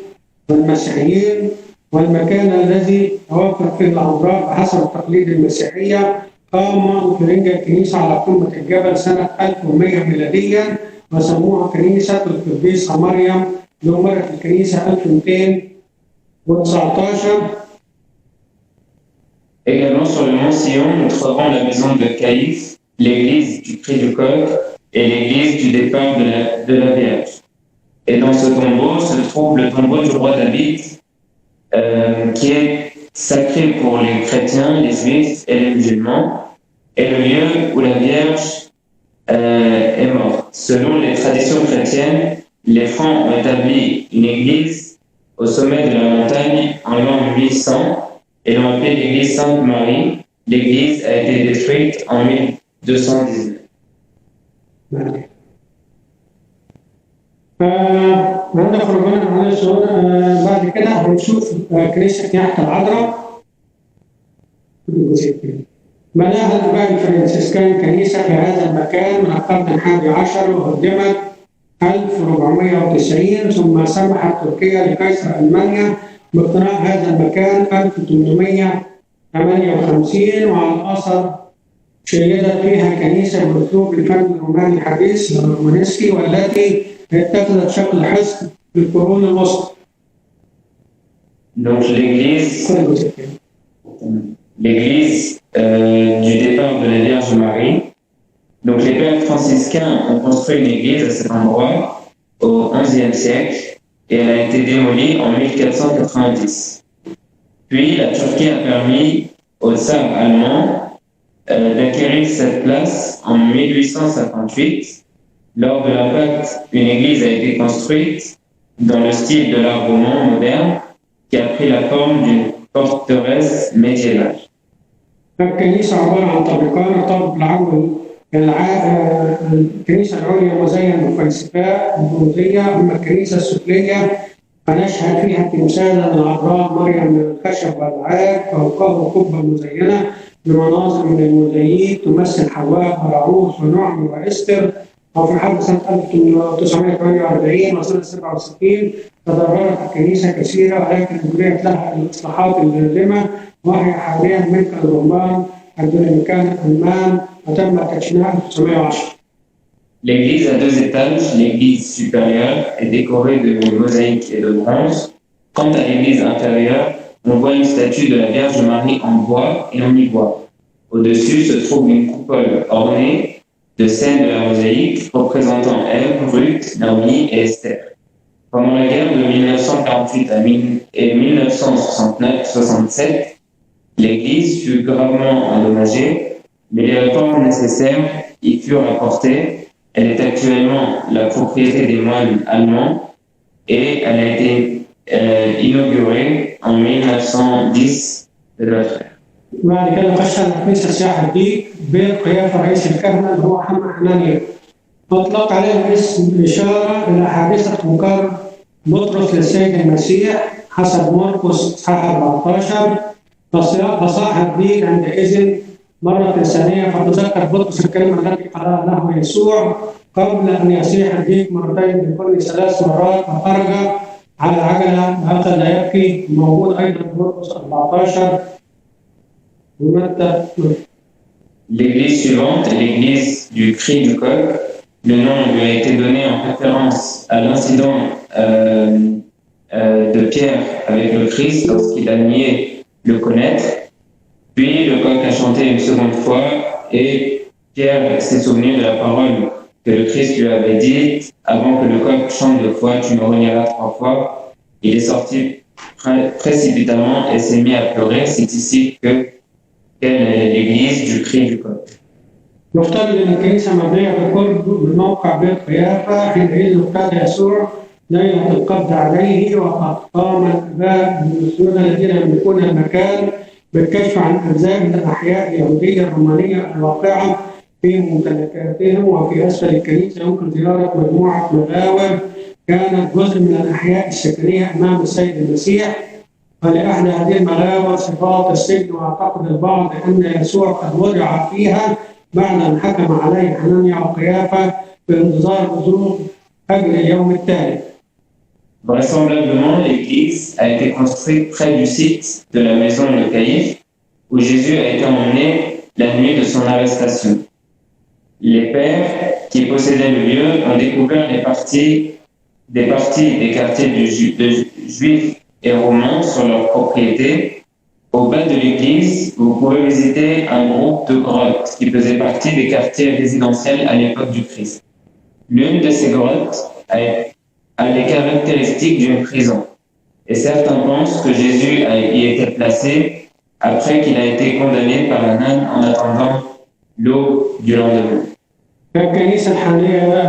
والمسيحيين. والمكان الذي توفر فيه العذراء بحسب التقليد المسيحية. قام فرنجة الكنيسة على قمة الجبل سنة 1100 ميلاديا وسموها كنيسة القديسة مريم. نمرت الكنيسة 1219. Également sur le mont Sion, nous trouvons la maison de Caïphe, l'église du Cri du Coq et l'église du départ de la Vierge. Et dans ce tombeau se trouve le tombeau du roi David, qui est sacré pour les chrétiens, les juifs et les musulmans, et le lieu où la Vierge est morte. Selon les traditions chrétiennes, les Francs ont établi une église au sommet de la montagne en l'an 800 et l'ont appelée l'église Sainte-Marie. L'église a été détruite en 1219. ندخل على السؤال بعد كده هنشوف كنيسة نياحة العذراء. بناها الآباء الفرنسيسكان كنيسة في هذا المكان من القرن الحادي عشر وهدمت 1490 ثم سمحت تركيا لقيصر ألمانيا باقتناء هذا المكان 1858 وعلى الأثر شيدت فيها كنيسة بأسلوب الفن الروماني الحديث الرومانسكي والتي اتخذت شكل حصن في القرون الوسطى. Donc l'église du départ de la Vierge Marie. Donc les pères franciscains ont construit une église à cet endroit au XIe siècle et elle a été démolie en 1490. Puis la Turquie a permis au tsar allemand d'acquérir cette place en 1858. Lors de la Pâque, une église a été construite dans le style de l'art roman moderne qui a pris la forme d'une forteresse médiévale. الكنيسة عبارة عن طابقان. الطابق الكنيسة العليا مزين بفلسفات بوذية، أما الكنيسة السفلية فنشهد فيها تمثالا العذراء مريم من الخشب والعاج، فوقه قبة مزينة بمناظر من الموزاييك تمثل حواء وراعوث ونعم وإستر. وفي الحرب سنة 1948 وسنة 67 تضررت الكنيسة كثيرا ولكن أجريت لها الإصلاحات اللازمة وهي حاليا ملك الرومان الدومينيكان الألمان وتم تدشينها 1910. L'église a deux étages. L'église supérieure est décorée de mosaïques et de bronze. Quant à l'église inférieure, on voit une statue de la Vierge Marie en bois et en ivoire. Au-dessus se trouve une coupole ornée de scènes de la mosaïque représentant Ève, Ruth, Naomi et Esther. Pendant la guerre de 1948 et 1967, l'église fut gravement endommagée, mais les réformes nécessaires y furent apportées. Elle est actuellement la propriété des moines allemands et elle a été inaugurée en 1910 de notre ère. بعد كده خش على الكنيسة السياحة دي بقيادة رئيس الكهنة اللي هو حمد حنانيا. أطلق عليه اسم إشارة إلى حادثة مكر بطرس للسيد المسيح حسب مرقس إصحاح 14. فصاحب دي عندئذ مرة ثانية فتذكر بطرس الكلمة التي قالها له يسوع قبل أن يصيح الديك مرتين بكل 3 مرات فخرج على العجلة وأخذ يبكي. موجود أيضا في مرقس 14. L'église suivante est l'église du Cri du Coq. Le nom lui a été donné en référence à l'incident de Pierre avec le Christ lorsqu'il a nié le connaître. Puis le coq a chanté une seconde fois et Pierre s'est souvenu de la parole que le Christ lui avait dite avant que le coq chante 2 fois, tu me renieras 3 fois. Il est sorti précipitamment et s'est mis à pleurer. C'est ici que est l'église du Cri du Coq. يفترض أن الكنيسة مبنية بقرب من موقع بيت قيافة حينئذ ابتدى يسوع ليلة القبض عليه وقد قام الآباء المسلمون الذين يملكون المكان بالكشف عن أجزاء من الأحياء اليهودية الرومانية الواقعة في ممتلكاتهم. وفي أسفل الكنيسة يمكن زيارة مجموعة مغاور كانت جزء من الأحياء السكنية أمام السيد المسيح. ولأحد هذه المغاور صفات السجن واعتقد البعض أن يسوع قد وضع فيها بعد أن حكم عليه حنانيا وقيافة بانتظار بزوغ أجل اليوم التالي. Vraisemblablement, l'église a été construite près du site de la maison de Caïphe, où Jésus a été emmené la nuit de son arrestation. Les pères qui possédaient le lieu ont découvert des parties des quartiers de juifs et romains sur leur propriété. Au bas de l'église, vous pouvez visiter un groupe de grottes qui faisait partie des quartiers résidentiels à l'époque du Christ. L'une de ces grottes a les caractéristiques d'une prison, et certains pensent que Jésus y était placé après qu'il a été condamné par un âne en attendant l'aube du lendemain. الكنيسة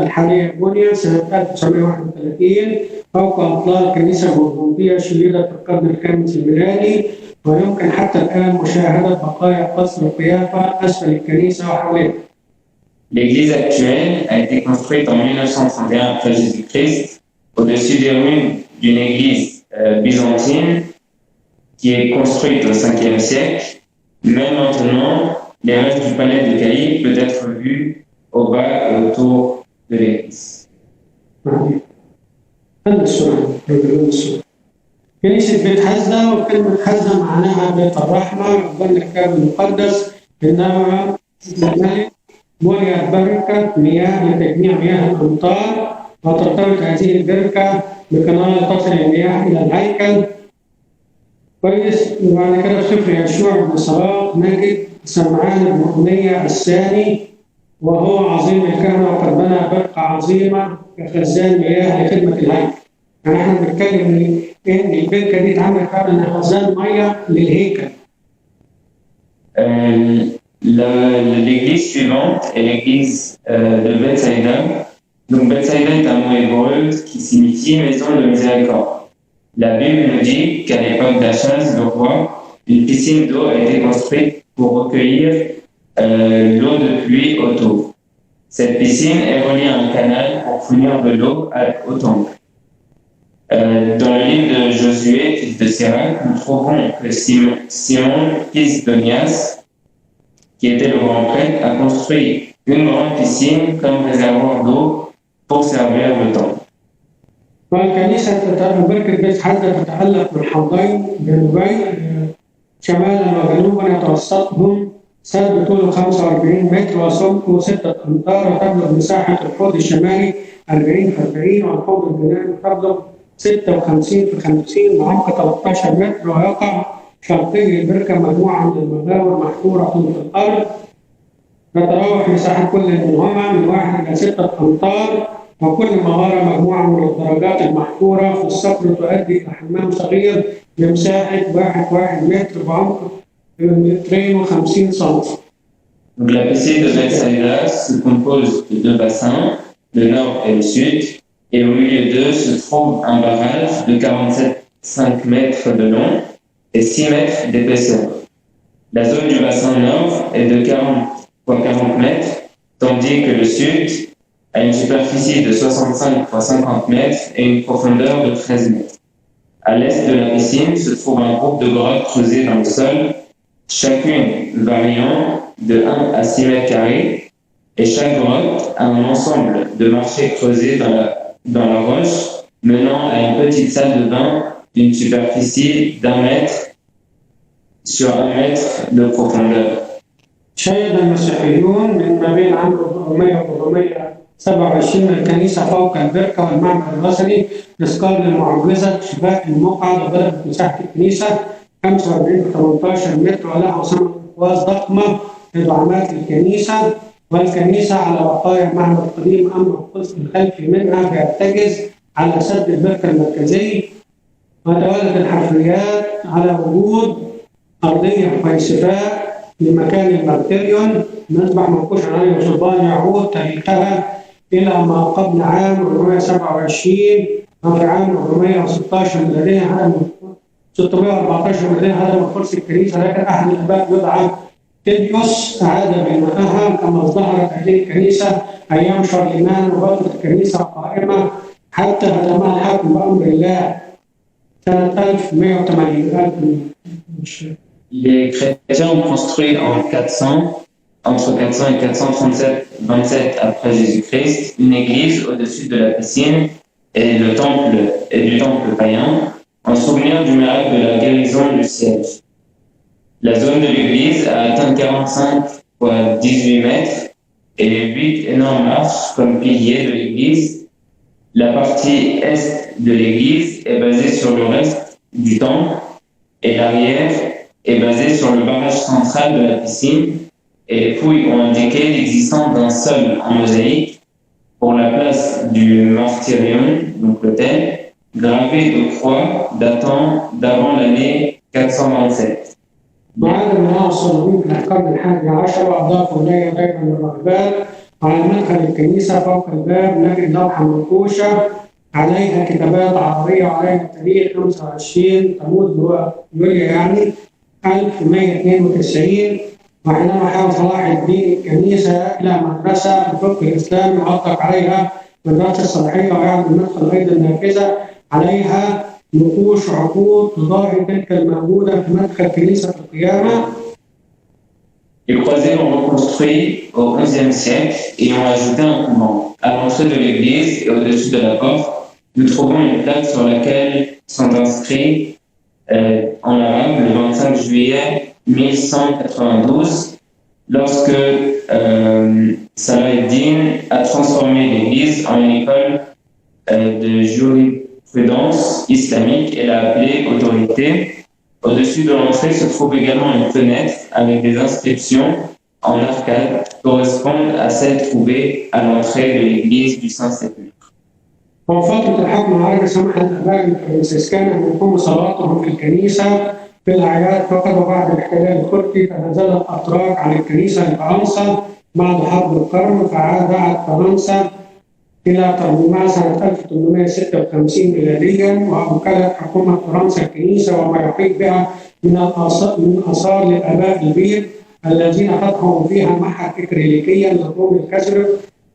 الحالية بنيت سنة 1931 فوق أطلال كنيسة بوذنطية شيدت في القرن الخامس الميلادي، ويمكن حتى الآن مشاهدة بقايا قصر قيافة أسفل الكنيسة وحواليها. L'église actuelle a été construite en 1931 après Jésus-Christ au-dessus des ruines d'une église byzantine qui est construite au 5e siècle. Même maintenant, les restes du palais de Caïphe peuvent être vus au bas et autour de l'église. كنيسة بيت حزة، وكلمة حزة معناها بيت الرحمة، يقول الكتاب المقدس إنها بنيت بركة مياه لتجميع مياه الأمطار، وترتبط هذه البركة بقناة تصل المياه إلى الهيكل. كويس. وبعد كده في سفر يشوع بن صلاح نجد سمعان بن أمية الثاني وهو عظيم الكهنة وقد بنى بركة عظيمة كخزان مياه لخدمة الهيكل. يعني احنا بنتكلم ان البركة دي اتعملت فعلا انها خزان مية للهيكل. L'église suivante est l'église de Bethsaïda. Donc Bethsaïda est un mot hébreu qui signifie maison de miséricorde. La Bible nous dit qu'à l'époque d'Achaz, le roi, une piscine d'eau a été construite pour recueillir l'eau de pluie autour. Cette piscine est reliée à un canal pour fournir de l'eau au temple. Dans le livre de Josué, fils de Sirach, nous trouvons que Simon, fils d'Onias, qui était le grand prêtre, a construit une grande piscine comme réservoir d'eau pour servir le temple. والكنيسة بركة بيت حزة تتألف من حوضين جنوبين شمالا وجنوبا يتوسطهم سد طوله 45 متر وسمكه 6 أمتار، وتبلغ مساحة الحوض الشمالي 40 في 40 والحوض الجنوبي تبلغ 56 في 50 وعمق 13 متر، ويقع شرقي البركة مجموعة من المغاور محفورة في الأرض. تتراوح مساحة كل منهما من 1 إلى 6 أمتار، وكل مغارة مجموعة من الدرجات المحفورة في الصخر تؤدي إلى حمام صغير بمساحة 1 متر بعمق 250 سم. La piscine de Bethsaïda se compose de 2 bassins, le nord et le sud, et au milieu d'eux se trouve un barrage de 47,5 mètres de long et 6 mètres d'épaisseur. La zone du bassin nord est de 40 x 40 mètres, tandis que le sud a une superficie de 65 x 50 mètres et une profondeur de 13 mètres. À l'est de la piscine se trouve un groupe de grottes creusées dans le sol, chacune variant de 1 à 6 mètres carrés, et chaque grotte a un ensemble de marchés creusés dans la roche menant à une petite salle de bain d'une superficie d'1 mètre sur 1 mètre de profondeur. شهد المسيحيون من ما بين عام 400 و 427 الكنيسة فوق البركة والمعبد البصري تذكار لمعجزة شفاء المقعد، وضربت مساحة الكنيسة 45 في 18 متر، ولها صنع أقواس ضخمة لدعامات الكنيسة. والكنيسة على بقايا معبد قديم، أما القسم الخلفي منها بيرتكز على سد البركة المركزي. وتولد الحفريات على وجود أرضية فيسفاء لمكان المارتيريون، مذبح منقوش عليه صلبان يعود تاريخها إلى ما قبل عام 427 وفي عام 416 ميلادية هدم 614 ميلادية هدم قدس الكنيسة، لكن أحد الآباء يدعى تيديوس أعاد بناءها كما ظهرت هذه الكنيسة أيام شارلمان، وبقت الكنيسة قائمة حتى هدمها الحاكم بأمر الله سنة 1180. Les chrétiens ont construit entre 400 et 427 après Jésus-Christ une église au-dessus de la piscine et du temple païen, en souvenir du miracle de la guérison du siège. La zone de l'église a atteint 45 fois 18 mètres et 8 énormes arches comme piliers de l'église. La partie est de l'église est basée sur le reste du temple et l'arrière est basée sur le barrage central de la piscine. Et les fouilles ont indiqué l'existence d'un sol en mosaïque pour la place du martyrium, donc l'autel, gravé de croix datant d'avant l'année 427. بعد بناء الصليبين في القرن الحادي عشر أضافوا إليه غير من الراهبات. على مدخل الكنيسة فوق الباب نجد لوحة منقوشة عليها كتابات عربية وعليها تاريخ 25 تموز يوليو يعني 1192. وحينما حاول صلاح الدين الكنيسة إلى مدرسة في الفقه الإسلامي وأطلق عليها مدرسة الصلاحية ويعد المدخل أيضا نافذة عليها نقوش عقود تظاهر تلك الموجودة في مدخل كنيسة القيامة. Les croisés l'ont reconstruit au XIe siècle et ont ajouté un couvent. À l'entrée de l'église et au-dessus de la porte, nous trouvons une plaque sur laquelle sont inscrits en arabe le 25 juillet 1192, lorsque Salah ad-Din a transformé l'église en une école de jurisprudence islamique et l'a appelée autorité. Au-dessus de l'entrée se trouve également une fenêtre avec des inscriptions en arcade qui correspondent à celles trouvées à l'entrée de l'église du Saint-Sépulcre. وفترة الحكم العربي سمح للآباء الفرنسيسكان أن يقوموا صلاتهم في الكنيسة في الأعياد فقط. وبعد الاحتلال التركي تنازل الأتراك عن الكنيسة لفرنسا بعد حرب القرن، فعادت فرنسا إلى تنظيمها سنة 1856 ميلاديا، وأوكلت حكومة فرنسا الكنيسة وما يحيط بها من آثار للآباء البيض الذين فتحوا فيها معهد إكليريكيا للروم الكاثوليك،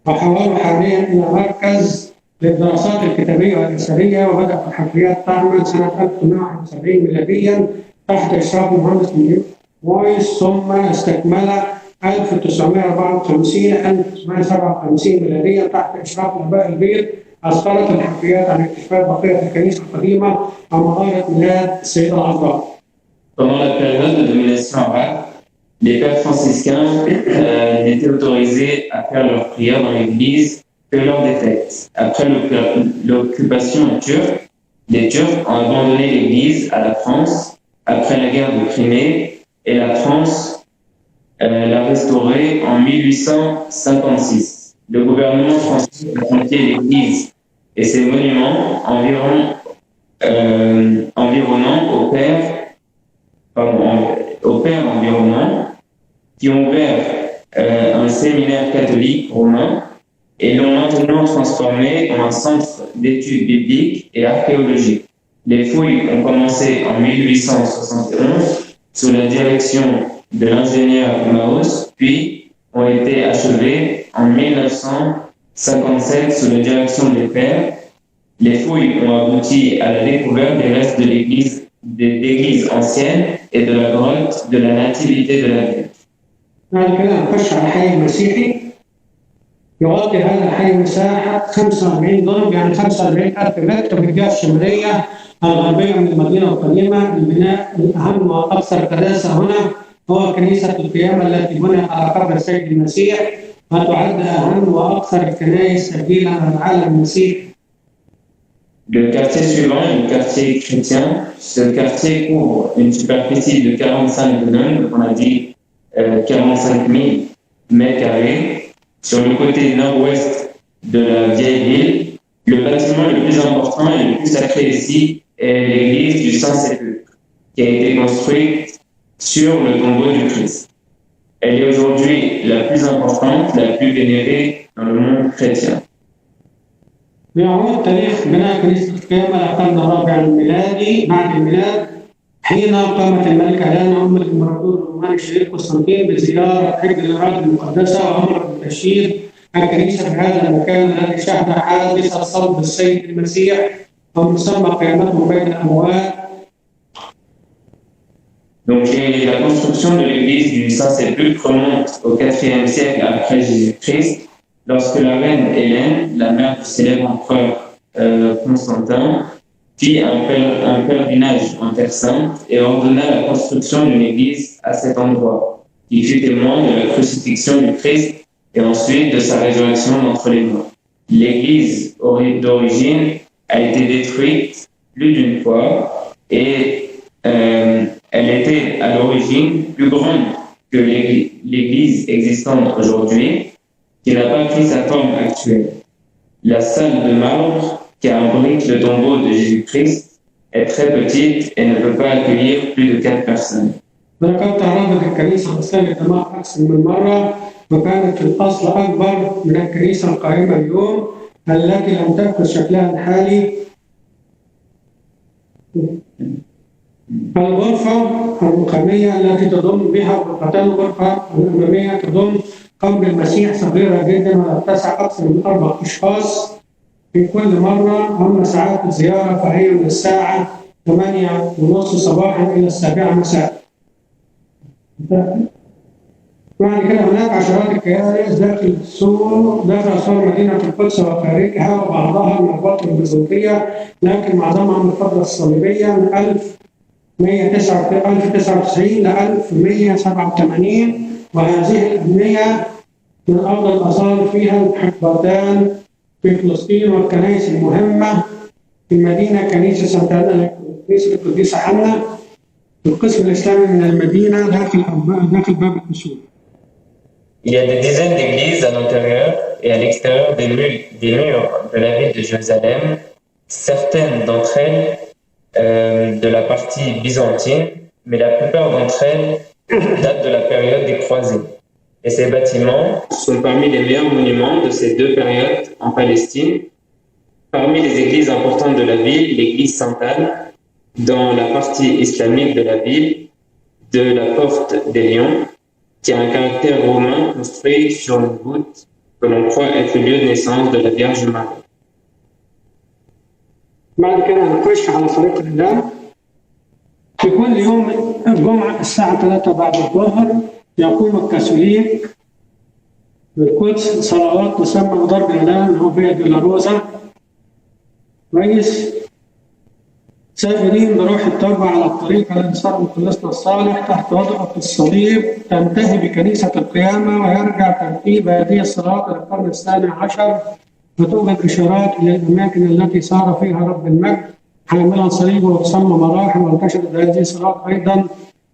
وحولوا حاليا إلى مركز للدراسات الكتابية والأثرية. وبدأت الحفريات تعمل سنة 1871 ميلاديا تحت إشراف المهندس مويس، ثم استكمل 1954 1957 ميلاديا تحت إشراف الآباء البيض. أسفرت الحفريات عن اكتشاف بقية الكنيسة القديمة ومغارة ميلاد السيدة العذراء. Pendant la période de domination arabe, les pères franciscains n'étaient autorisés à faire leurs prières dans l'église que lors des fêtes. Après l'occupation turque, les Turcs ont abandonné l'église à la France après la guerre de Crimée et la France l'a restaurée en 1856. Le gouvernement français a confié l'église et ses monuments environnants aux pères environnants qui ont ouvert un séminaire catholique romain et l'ont maintenant transformé en un centre d'études bibliques et archéologiques. Les fouilles ont commencé en 1871 sous la direction de l'ingénieur Maus, puis ont été achevées en 1957 sous la direction des pères. Les fouilles ont abouti à la découverte des restes de l'église ancienne et de la grotte de la Nativité de la Vierge. بعد كده نخش على الحي المسيحي. يغطي هذا الحي مساحة 45 ضرب يعني 45,000 متر في الجهة الشمالية الغربية من المدينة القديمة. البناء الأهم وأكثر قداسة هنا هو كنيسة القيامة التي بنيت على قبر السيد المسيح، وتعد أهم وأكثر الكنائس تبديلا على العالم المسيحي. Le quartier suivant est le quartier chrétien. Ce quartier couvre une superficie de 45 dönüm, donc on a dit 45 000 mètres carrés. Sur le côté nord-ouest de la vieille ville, le bâtiment le plus important et le plus sacré ici est l'église du Saint-Sépulcre, qui a été construite sur le tombeau du Christ. Elle est aujourd'hui la plus importante, la plus vénérée dans le monde chrétien. بيعود تاريخ بناء كنيسة القيامة للقرن الرابع الميلادي بعد الميلاد، حين قامت الملكة هيلانا أم الإمبراطور الروماني الشهير قسطنطين بزيارة إحدى الأراضي المقدسة وأمرت بتشييد الكنيسة في هذا المكان الذي شهد حادثة صلب السيد المسيح ومسمى قيامته بين الأموات. Donc la construction de l'église du Saint-Sépulcre remonte au IVe siècle après Jésus-Christ, lorsque la reine Hélène, la mère du célèbre empereur Constantin fit un pèlerinage en Terre Sainte et ordonna la construction d'une église à cet endroit, qui fut témoin de la crucifixion du Christ et ensuite de sa résurrection d'entre les morts. L'église d'origine a été détruite plus d'une fois et elle était à l'origine plus grande que l'église existante aujourd'hui, qui n'a pas pris sa forme actuelle. La salle de marbre qui abrite le tombeau de Jésus-Christ est très petite et ne peut pas accueillir plus de 4 personnes. ذكرت رابط الكنيسة الثانية كما أكثر من مرة، وكانت في الأصل أكبر من الكنيسة القائمة اليوم التي لم تأخذ شكلها الحالي. الغرفة الرخامية التي تضم بها غرفتان، الغرفة الأمامية تضم قبر المسيح صغيرة جدا ولا تسع أكثر من 4 أشخاص في كل مرة. أما ساعات الزيارة فهي من الساعة 8:30 صباحا إلى 7 مساء. بعد كده هناك عشرات الكنائس داخل أسوار مدينة القدس وخارجها، وبعضها من الفترة البيزنطية لكن معظمها من الفترة الصليبية من 1199 ل 1187. وهذه الأبنية من أفضل الآثار فيها الحقبتان في فلسطين والكنائس المهمة في المدينة كنيسة سانتا كنيسة القديسة حنا في القسم الإسلامي من المدينة داخل باب الأسود. Il y a des dizaines d'églises à l'intérieur et à l'extérieur des murs de la ville de Jérusalem, certaines d'entre elles de la partie byzantine, mais la plupart d'entre elles datent de la période des croisés. Et ces bâtiments sont parmi les meilleurs monuments de ces 2 périodes en Palestine. Parmi les églises importantes de la ville, l'église Sainte-Anne, dans la partie islamique de la ville, de la porte des Lions, qui a un caractère romain construit sur une voûte que l'on croit être le lieu de naissance de la Vierge Marie. بعد كده هنخش على طريق الإعلام. في كل يوم الجمعة الساعة 3 بعد الظهر يقوم الكاثوليك بالقدس صلوات تسمى بضرب الإعلام هو فيا دي لاروزا، كويس، سائرين بروح التوبة على الطريق الذي صار مخلصنا الصالح تحت وضعه الصليب، تنتهي بكنيسة القيامة ويرجع ترتيب هذه الصلاة إلى القرن الثاني عشر، وتوجد إشارات إلى الأماكن التي صار فيها رب المجد حاملا صليبه وتسمى مراحل، وانتشرت هذه الصلاة أيضا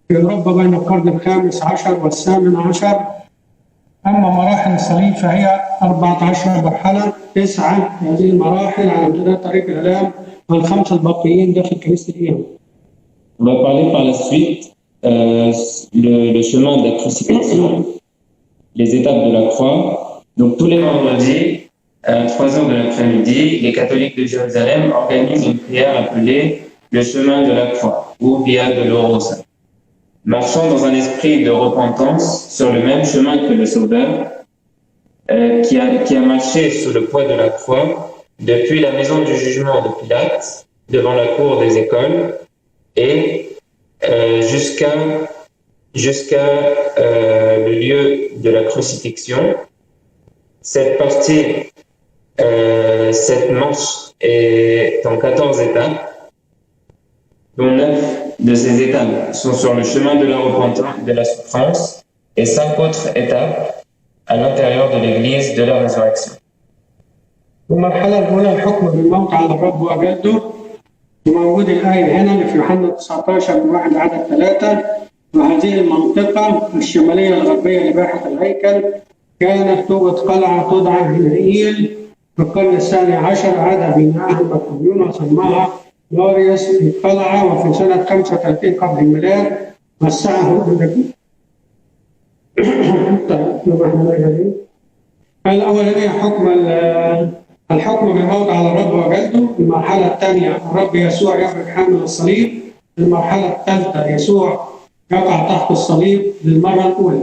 في أوروبا بين القرن الخامس عشر والثامن عشر. أما مراحل الصليب فهي 14 مرحلة، 9 هذه المراحل على امتداد طريق الإعلام والخمسة الباقيين داخل كنيسة القيامة. On va parler par la suite le chemin de la crucifixion, les étapes de la croix. Donc tous les vendredis, à 3h de l'après-midi, les catholiques de Jérusalem organisent une prière appelée le chemin de la croix, ou Via Dolorosa. Marchant dans un esprit de repentance sur le même chemin que le Sauveur, qui a marché sous le poids de la croix depuis la maison du jugement de Pilate, devant la cour des écoles, et jusqu'à le lieu de la crucifixion. Cette partie, cette marche est en 14 étapes, dont 9 de ces étapes sont sur le chemin de la repentance, de la souffrance, et 5 autres étapes à l'intérieur de l'église de la résurrection. المرحلة الأولى الحكم بالموت على الرب وجده، وموجود الآية هنا اللي في يوحنا 19 من 1 عدد 3. وهذه المنطقة الشمالية الغربية لباحة الهيكل كانت توجد قلعة تدعى هنائيل في القرن الثاني عشر، عاد بناءها المقدونيون وسماها لوريوس القلعة، وفي سنة 35 قبل الميلاد وسعه الأولانية الحكم بالموت على الرب وجلده. المرحلة الثانية الرب يسوع يخرج حامل الصليب. المرحلة الثالثة يسوع يقع تحت الصليب للمرة الأولى.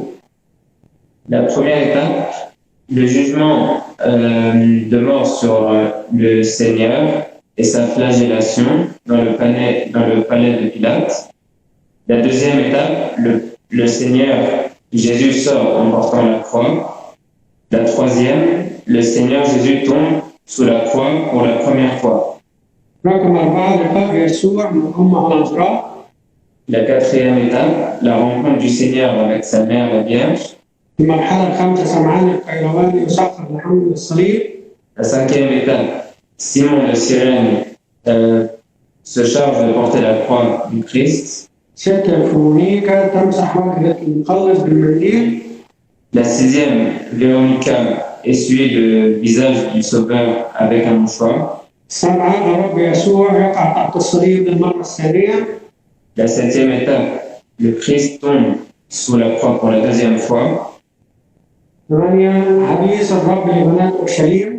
La première étape, le jugement de mort sur le Seigneur et sa flagellation dans le palais de Pilate. La deuxième étape, le Seigneur Jésus sort en portant la croix. La troisième, le Seigneur Jésus tombe sous la croix pour la première fois. رقم 4 لقاء يسوع من أمه العذراء. La quatrième étape, la rencontre du Seigneur avec sa mère la Vierge. المرحلة الخامسة سمعان القيرواني يسخر لحمل الصليب. La cinquième étape, Simon de Cyrène se charge de porter la croix du Christ. 6 فونيكا تمسح وجه المخلص بالمنديل. La sixième, Véronica essuie le visage du Sauveur avec un mouchoir. 7 الرب يسوع يقع تحت الصليب للمرة الثانية. La septième étape, le Christ tombe sous la croix pour la deuxième fois. 8 حديث الرب لبنات أورشليم.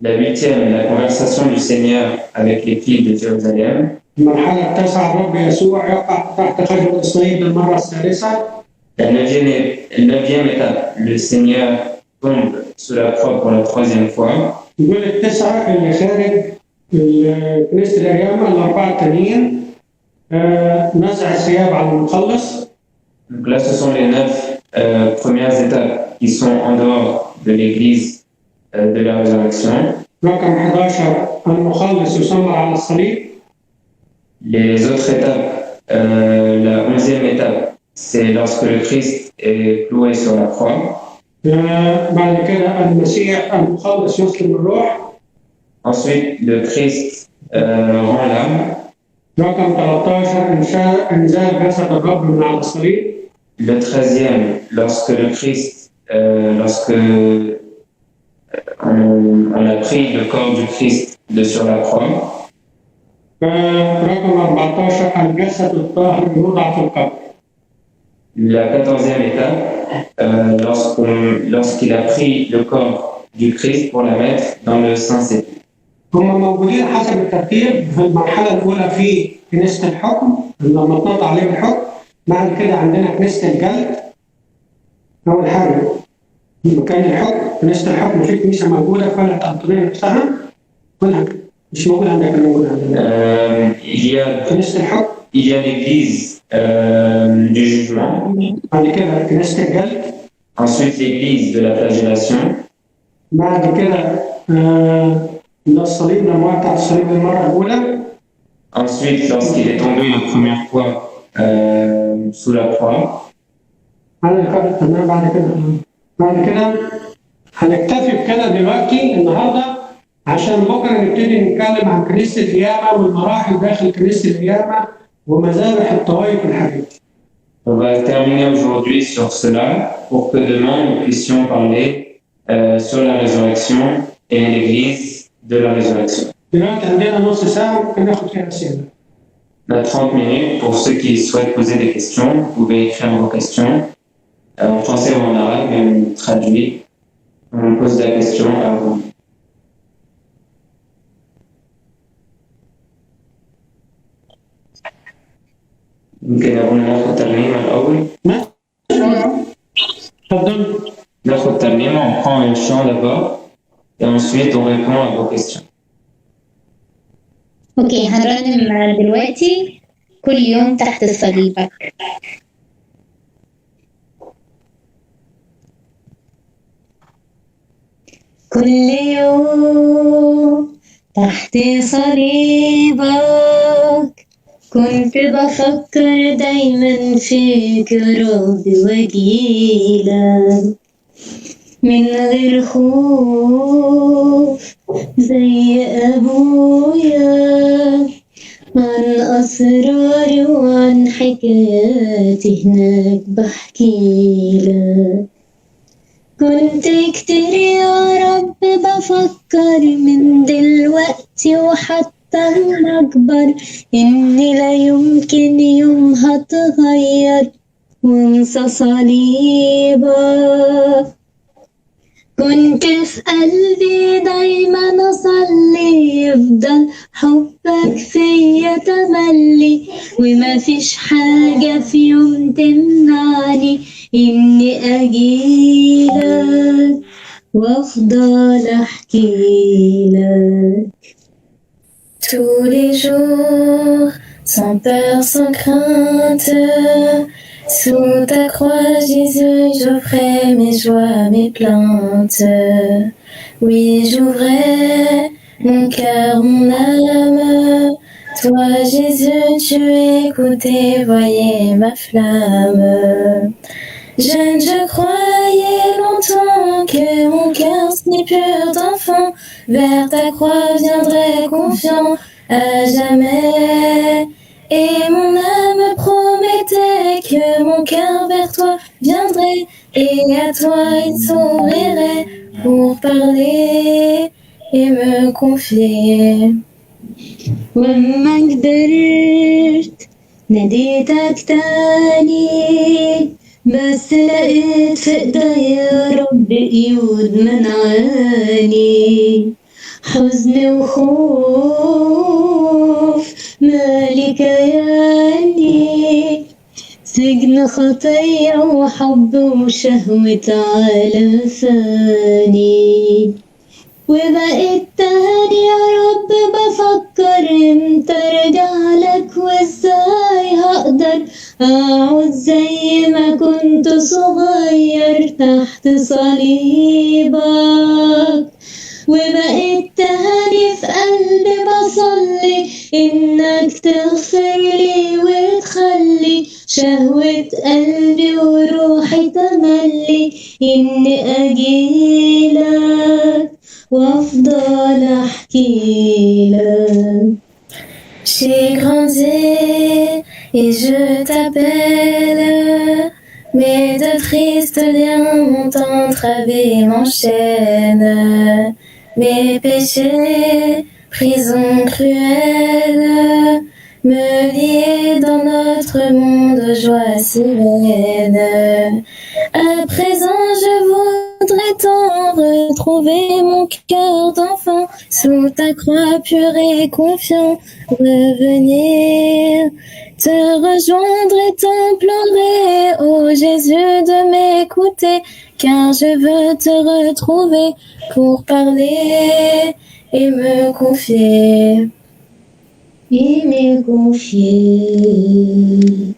La huitième, la conversation du Seigneur avec les filles de Jérusalem. المرحلة 9 الرب يسوع يقع تحت خشبة الصليب للمرة الثالثة. La neuvième étape, le Seigneur tombe sous la croix pour la troisième fois. يقول 9 اللي خارج كنيسة الأيام ال4 التانيين نزع الثياب على المخلص. Donc là, ce sont les 9 premières étapes qui sont en dehors de l'église de la résurrection. رقم 11 المخلص يصلى على الصليب. Les autres étapes, la 11e étape, c'est lorsque le Christ est cloué sur la croix. بعد كده المسيح المخلص يسلم الروح. Ensuite, le Christ rend l'âme. رقم 13 انزال جسد الرب من على الصليب. Le 13e, lorsque le Christ, on a pris le corps du Christ de sur la croix. رقم 14 الجسد الطاهر يوضع في القبر. La 14e étape, lorsqu'il a pris le corps du Christ pour la mettre dans le Saint-Sépulcre. هم موجودين حسب الترتيب في المرحلة الأولى في كنيسة الحكم لما اتنطط عليهم الحكم. بعد كده عندنا كنيسة الجلد. أول حاجة مكان الحكم كنيسة الحكم في كنيسة موجودة في قلعة أنطونية نفسها. كلها مش موجودة عندك موجودة عندنا. كنيسة الحكم. Il y a l'église du jugement. بعد كده كنيسة الجلد. Ensuite l'église de la flagellation. بعد كده الصليب لما وقع الصليب المرة الأولى. Ensuite, lorsqu'il est tombé la première fois sous la croix. بعد كده هنكتفي بكده دلوقتي النهارده عشان بكره نبتدي نتكلم عن كنيسة القيامة والمراحل داخل كنيسة القيامة ومذابح الطوائف والحاجات. On va terminer aujourd'hui sur cela pour que demain nous puissions parler sur la résurrection et l'église de la résurrection. دلوقتي عندنا نص ساعة ممكن ناخد فيها أسئلة. On a 30 minutes pour ceux qui souhaitent poser des questions. Vous pouvez écrire vos questions en français ou en arabe et on traduit. On pose la question à vous. ممكن ناخد ترنيمة الأول؟ ناخد ترنيمة, on prend un chant d'abord et ensuite on répond à vos questions. اوكي هنرنم دلوقتي كل يوم تحت صليبك. كل يوم تحت صليبك كنت بفكر دايما فيك ربي وجيلك من غير خوف زي أبويا عن أسراري وعن حكاياتي هناك بحكيلك. كنت كتير يا رب بفكر من دلوقتي وحتى لما أكبر إني لا يمكن يوم هتغير وانسى صليبك. كنت في قلبي دايما أصلي يفضل حبك فيا تملي وما فيش حاجة في يوم تمنعني إني أجيلك وأفضل أحكيلك. Tous les jours, sans peur, sans crainte, sous ta croix, Jésus, j'offrais mes joies, mes plaintes. Oui, j'ouvrais mon cœur, mon âme. Toi, Jésus, tu écoutais, voyais ma flamme. Jeune, je croyais longtemps que mon cœur si pur d'enfant vers ta croix viendrait confiant à jamais. Et mon âme promettait que mon cœur vers toi viendrait et à toi il s'ouvrirait pour parler et me confier. وما قدرت ناديتك تاني بس لقيت في ايديا رب ايود منعاني حزن وخوف مالي كياني سجن خطية وحب وشهوة على ثاني وبقيت تاني يا رب بفكر امتى ارجع لك وازاي هقدر اقعد زي ما كنت صغير تحت صليبك وبقيت تاني في قلبي بصلي انك تغفر لي وتخلي شهوة قلبي وروحي تملي اني اجيلك وافضل احكيلك. J'ai grandi et je t'appelle, mais de tristes liens m'ont entravé, m'enchaînent. Mes péchés, prison cruelle, me liaient dans notre monde de joie si vaine. À présent je voudrais tant retrouver mon cœur d'enfant sous ta croix pure et confiant, revenir, te rejoindre et t'implorer, ô Jésus, de m'écouter, car je veux te retrouver pour parler et me confier. et me confier.